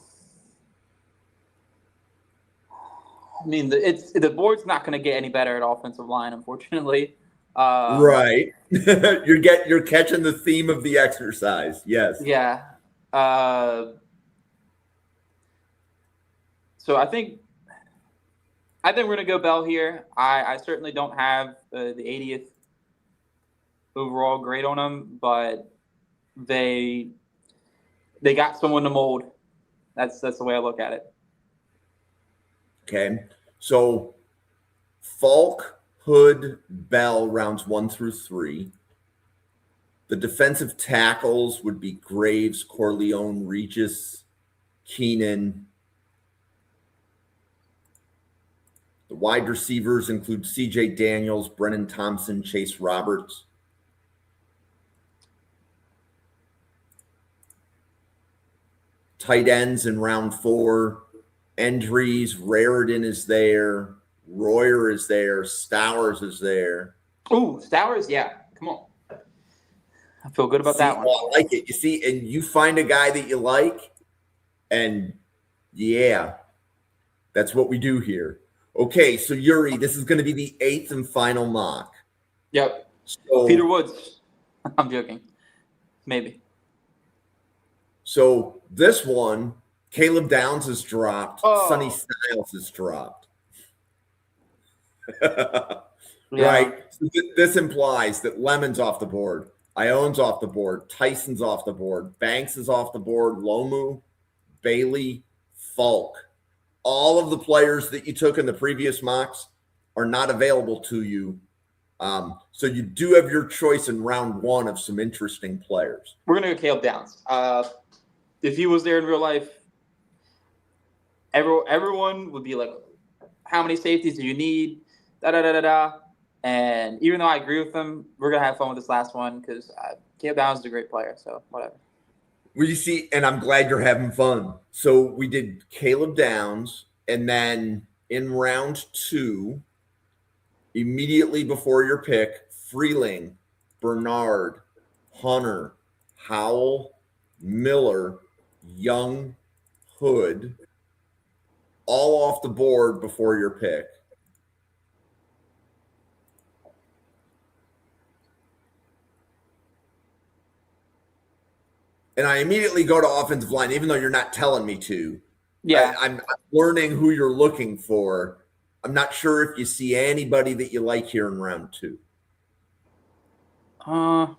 mean, the board's not going to get any better at offensive line, unfortunately.
Right. You're catching the theme of the exercise. Yes.
Yeah. So I think we're going to go Bell here. I certainly don't have the 80th overall grade on him, but they got someone to mold. That's the way I look at it.
Okay. So Falk, Hood, Bell, rounds 1 through 3. The defensive tackles would be Graves, Corleone, Regis, Keenan. The wide receivers include C.J. Daniels, Brennan Thompson, Chase Roberts. Tight ends in round 4. Endries, Raritan is there. Royer is there. Stowers is there.
Ooh, Stowers, yeah. Come on. I feel good about that one.
Oh, I like it. You see, and you find a guy that you like, and yeah, that's what we do here. Okay, so Yuri, this is going to be the 8th and final mock.
Yep.
So,
Peter Woods. I'm joking. Maybe.
So this one, Caleb Downs has dropped.
Oh.
Sonny Styles has dropped.
Yeah.
Right? So this implies that Lemon's off the board. Ione's off the board. Tyson's off the board. Banks is off the board. Lomu, Bailey, Falk. All of the players that you took in the previous mocks are not available to you. So you do have your choice in round 1 of some interesting players.
We're going to go Caleb Downs. If he was there in real life, everyone would be like, how many safeties do you need? Da-da-da-da-da. And even though I agree with him, we're going to have fun with this last one because Caleb Downs is a great player, so whatever.
Well, you see, and I'm glad you're having fun. So we did Caleb Downs, and then in round 2, immediately before your pick, Freeling, Bernard, Hunter, Howell, Miller, Young, Hood, all off the board before your pick. And I immediately go to offensive line, even though you're not telling me to.
Yeah.
I'm learning who you're looking for. I'm not sure if you see anybody that you like here in round 2.
I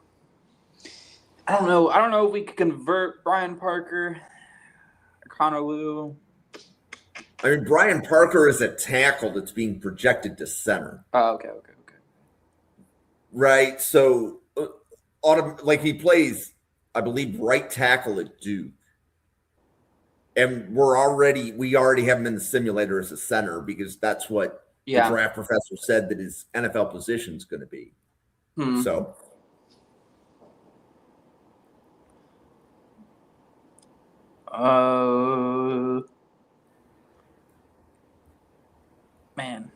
don't know. I don't know if we could convert Brian Parker, Connor Liu.
I mean, Brian Parker is a tackle that's being projected to center.
Oh, okay.
Right? So, like he plays, I believe, right tackle at Duke. And we already have him in the simulator as a center because that's what the draft professor said that his NFL position is going to be. So,
man.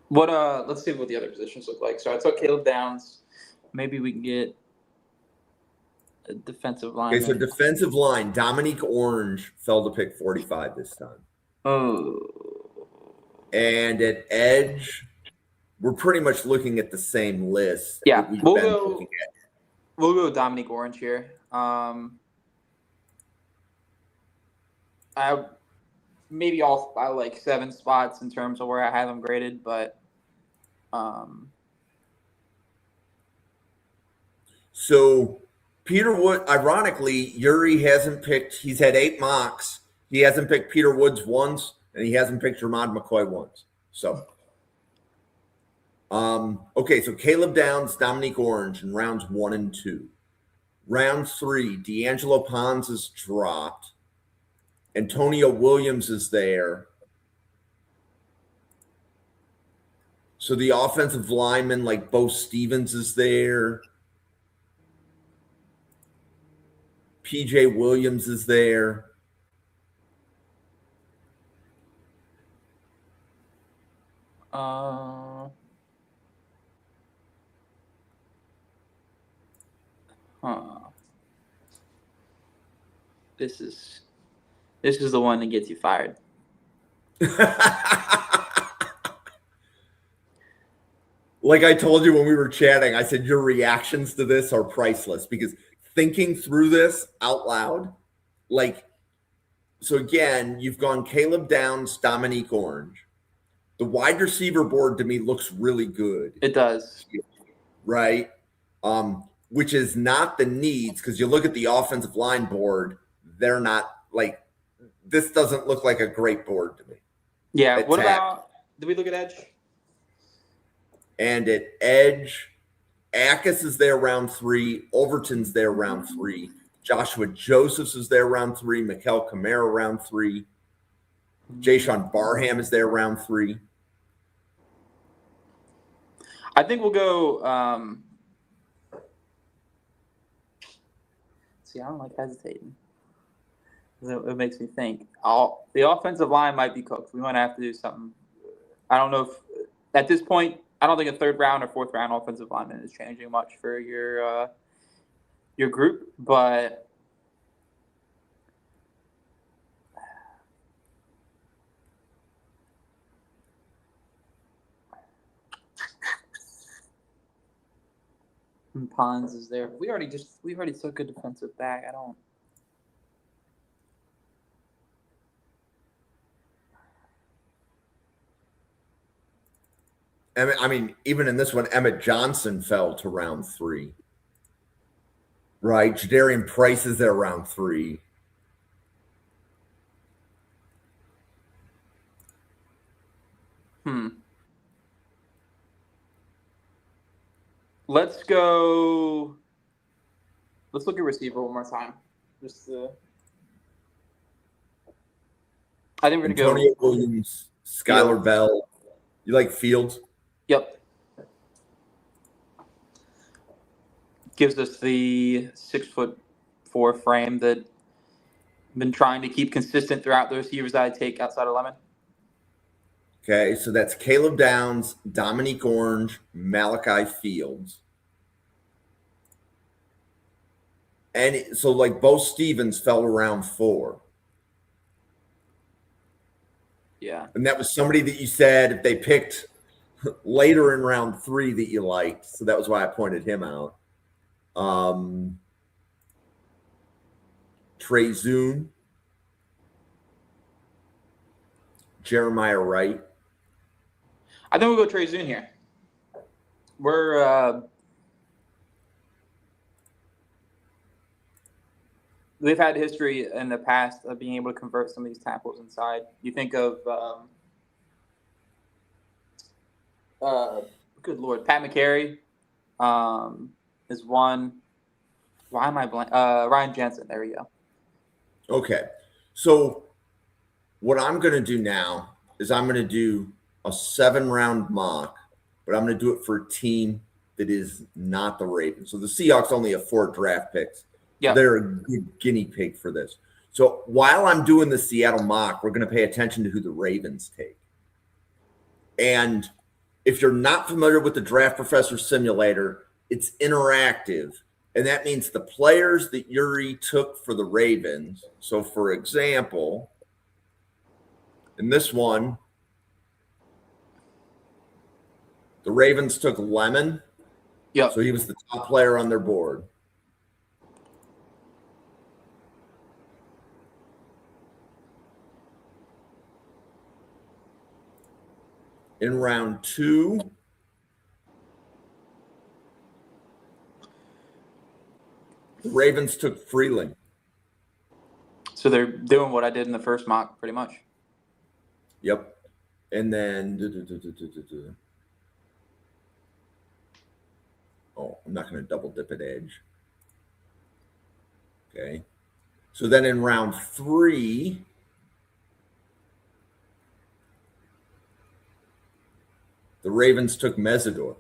What let's see what the other positions look like. So I took Caleb Downs. Maybe we can get a defensive line.
Okay, so defensive line, Dominique Orange fell to pick 45 this time.
Oh.
And at edge, we're pretty much looking at the same list.
Yeah,
we'll
go with Dominique Orange here. I maybe off by like 7 spots in terms of where I have him graded, but
so Peter Wood, ironically, Yuri hasn't picked, he's had 8 mocks. He hasn't picked Peter Woods once, and he hasn't picked Jermond McCoy once. So, okay, so Caleb Downs, Dominique Orange in rounds 1 and 2. Round 3, D'Angelo Pons is dropped. Antonio Williams is there. So the offensive lineman like Bo Stevens is there. PJ Williams is there.
This is the one that gets you fired.
Like I told you when we were chatting, I said your reactions to this are priceless because thinking through this out loud, like, so again, you've gone Caleb Downs, Dominique Orange. The wide receiver board to me looks really good.
It does.
Right? Which is not the needs because you look at the offensive line board, they're not like, this doesn't look like a great board to me.
Yeah. What about, did we look at edge?
And at edge, Akis is there round 3. Overton's there round 3. Joshua Josephs is there round 3. Mikel Kamara round 3. Jayshawn Barham is there round 3.
I think we'll go. See, I don't like hesitating. It makes me think. The offensive line might be cooked. We might have to do something. I don't know if at this point, I don't think a third round or fourth round offensive lineman is changing much for your group, but Pons is there. We already took a defensive back. I don't.
I mean, even in this one, Emmett Johnson fell to round 3. Right? Jadarian Price is there round 3.
Let's go. Let's look at receiver one more time. I think we're gonna
Antonio
go
Williams, Skylar Bell. You like Fields?
Yep. Gives us the 6'4" frame that I've been trying to keep consistent throughout the receivers I take outside of Lemon.
Okay, so that's Caleb Downs, Dominique Orange, Malachi Fields. And so, like, Bo Stevens fell around 4.
Yeah.
And that was somebody that you said if they picked later in round 3 that you liked. So that was why I pointed him out. Trey Zoon, Jeremiah Wright.
I think we'll go Trey Zoon here. They've had history in the past of being able to convert some of these tackles inside. You think of, good Lord, Pat McCary is one. Why am I blank? Ryan Jensen. There we go.
Okay. So what I'm going to do now is I'm going to do a 7-round mock, but I'm going to do it for a team that is not the Ravens. So the Seahawks only have 4 draft picks.
Yeah.
They're a good guinea pig for this. So while I'm doing the Seattle mock, we're going to pay attention to who the Ravens take. And if you're not familiar with the Draft Professor Simulator, it's interactive. And that means the players that Yuri took for the Ravens. So, for example, in this one, the Ravens took Lemon.
Yep.
So he was the top player on their board. In round 2, the Ravens took Freeling.
So they're doing what I did in the first mock, pretty much.
Yep. And then, I'm not going to double dip at edge. Okay. So then in round 3, the Ravens took Mesidor.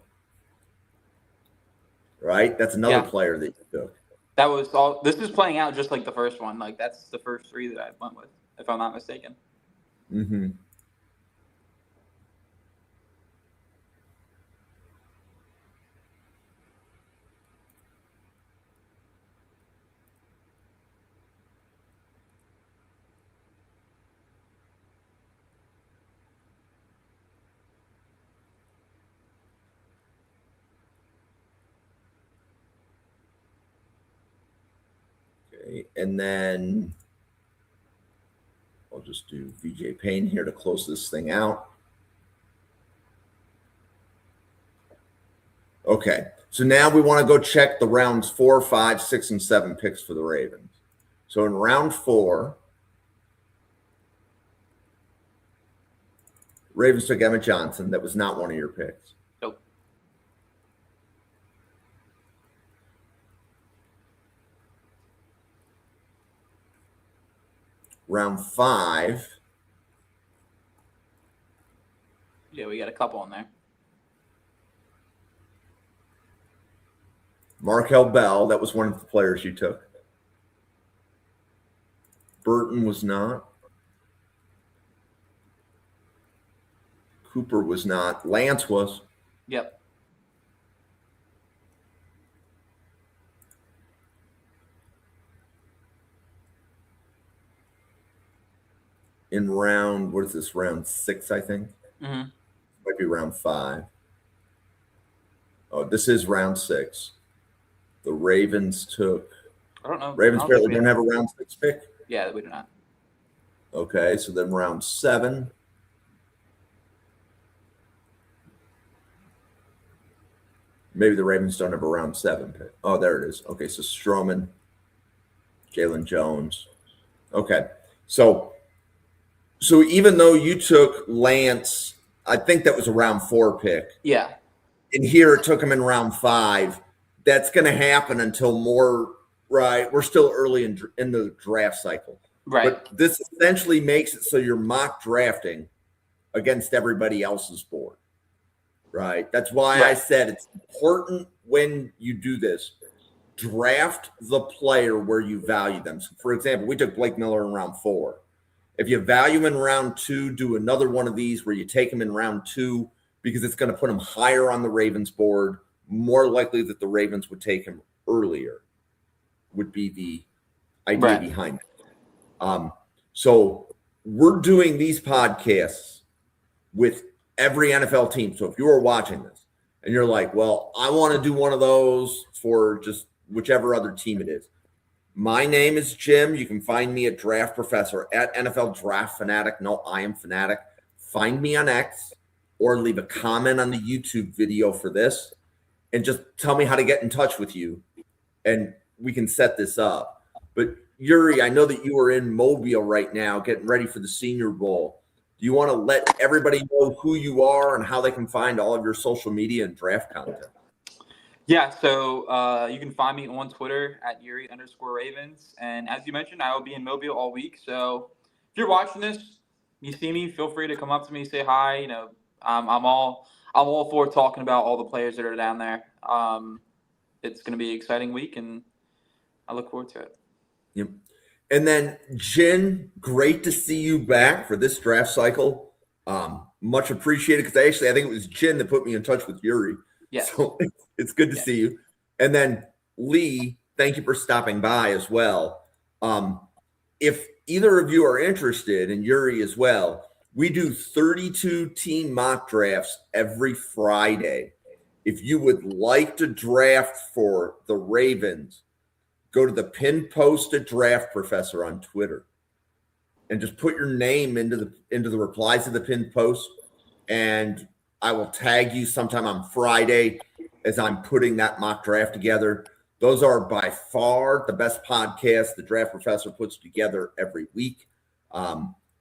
Right? That's another player that you took.
That was all. This is playing out just like the first one. Like, that's the first 3 that I went with, if I'm not mistaken.
Mm-hmm. And then I'll just do VJ Payne here to close this thing out. Okay, so now we want to go check the rounds 4, 5, 6, and 7 picks for the Ravens. So in round 4, Ravens took Emmett Johnson. That was not one of your picks.
Nope.
round 5.
Yeah, we got a couple in there.
Markel Bell, that was one of the players you took. Burton was not. Cooper was not. Lance was.
Yep.
In round, what is this, round 6, I think?
Mm-hmm.
Might be round 5. Oh, this is round 6. The Ravens took.
I don't know.
Ravens
I
apparently don't have a round 6 pick.
Yeah, we do not.
Okay, so then round 7. Maybe the Ravens don't have a round 7 pick. Oh, there it is. Okay, so Stroman, Jalen Jones. Okay, so even though you took Lance, I think that was a round 4 pick.
Yeah.
And here it took him in round 5. That's going to happen until more. Right, we're still early in the draft cycle.
Right.
But this essentially makes it so you're mock drafting against everybody else's board. Right. That's why I said it's important when you do this, draft the player where you value them. So for example, we took Blake Miller in round 4. If you value him in round 2, do another one of these where you take him in round 2 because it's going to put him higher on the Ravens board. More likely that the Ravens would take him earlier would be the idea behind it. So we're doing these podcasts with every NFL team. So if you are watching this and you're like, well, I want to do one of those for just whichever other team it is. My name is Jim. You can find me at Draft Professor, at NFL Draft Fanatic. No, I am Fanatic. Find me on X or leave a comment on the YouTube video for this and just tell me how to get in touch with you and we can set this up. But Yuri, I know that you are in Mobile right now getting ready for the Senior Bowl. Do you want to let everybody know who you are and how they can find all of your social media and draft content?
Yeah, so you can find me on Twitter at Yuri_Ravens. And as you mentioned, I will be in Mobile all week. So if you're watching this, you see me, feel free to come up to me, say hi. You know, I'm all for talking about all the players that are down there. It's going to be an exciting week, and I look forward to it.
Yep. And then Jen, great to see you back for this draft cycle. Much appreciated because I think it was Jen that put me in touch with Yuri.
Yeah.
So it's good to see you. And then Lee, thank you for stopping by as well. If either of you are interested, and Yuri as well, we do 32 team mock drafts every Friday. If you would like to draft for the Ravens, go to the pinned post at Draft Professor on Twitter and just put your name into the replies to the pinned post, and I will tag you sometime on Friday as I'm putting that mock draft together. Those are by far the best podcasts the Draft Professor puts together every week.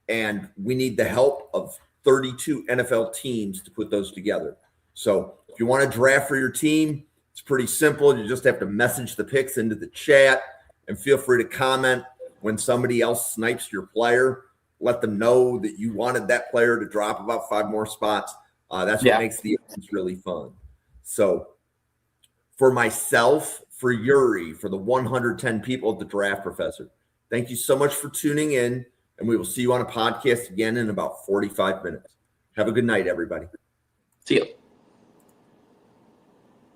And we need the help of 32 NFL teams to put those together. So if you want to draft for your team, it's pretty simple. You just have to message the picks into the chat and feel free to comment when somebody else snipes your player. Let them know that you wanted that player to drop about 5 more spots. That's what makes the events really fun. So for myself, for Yuri, for the 110 people at the Draft Professor, thank you so much for tuning in, and we will see you on a podcast again in about 45 minutes. Have a good night, everybody.
See you.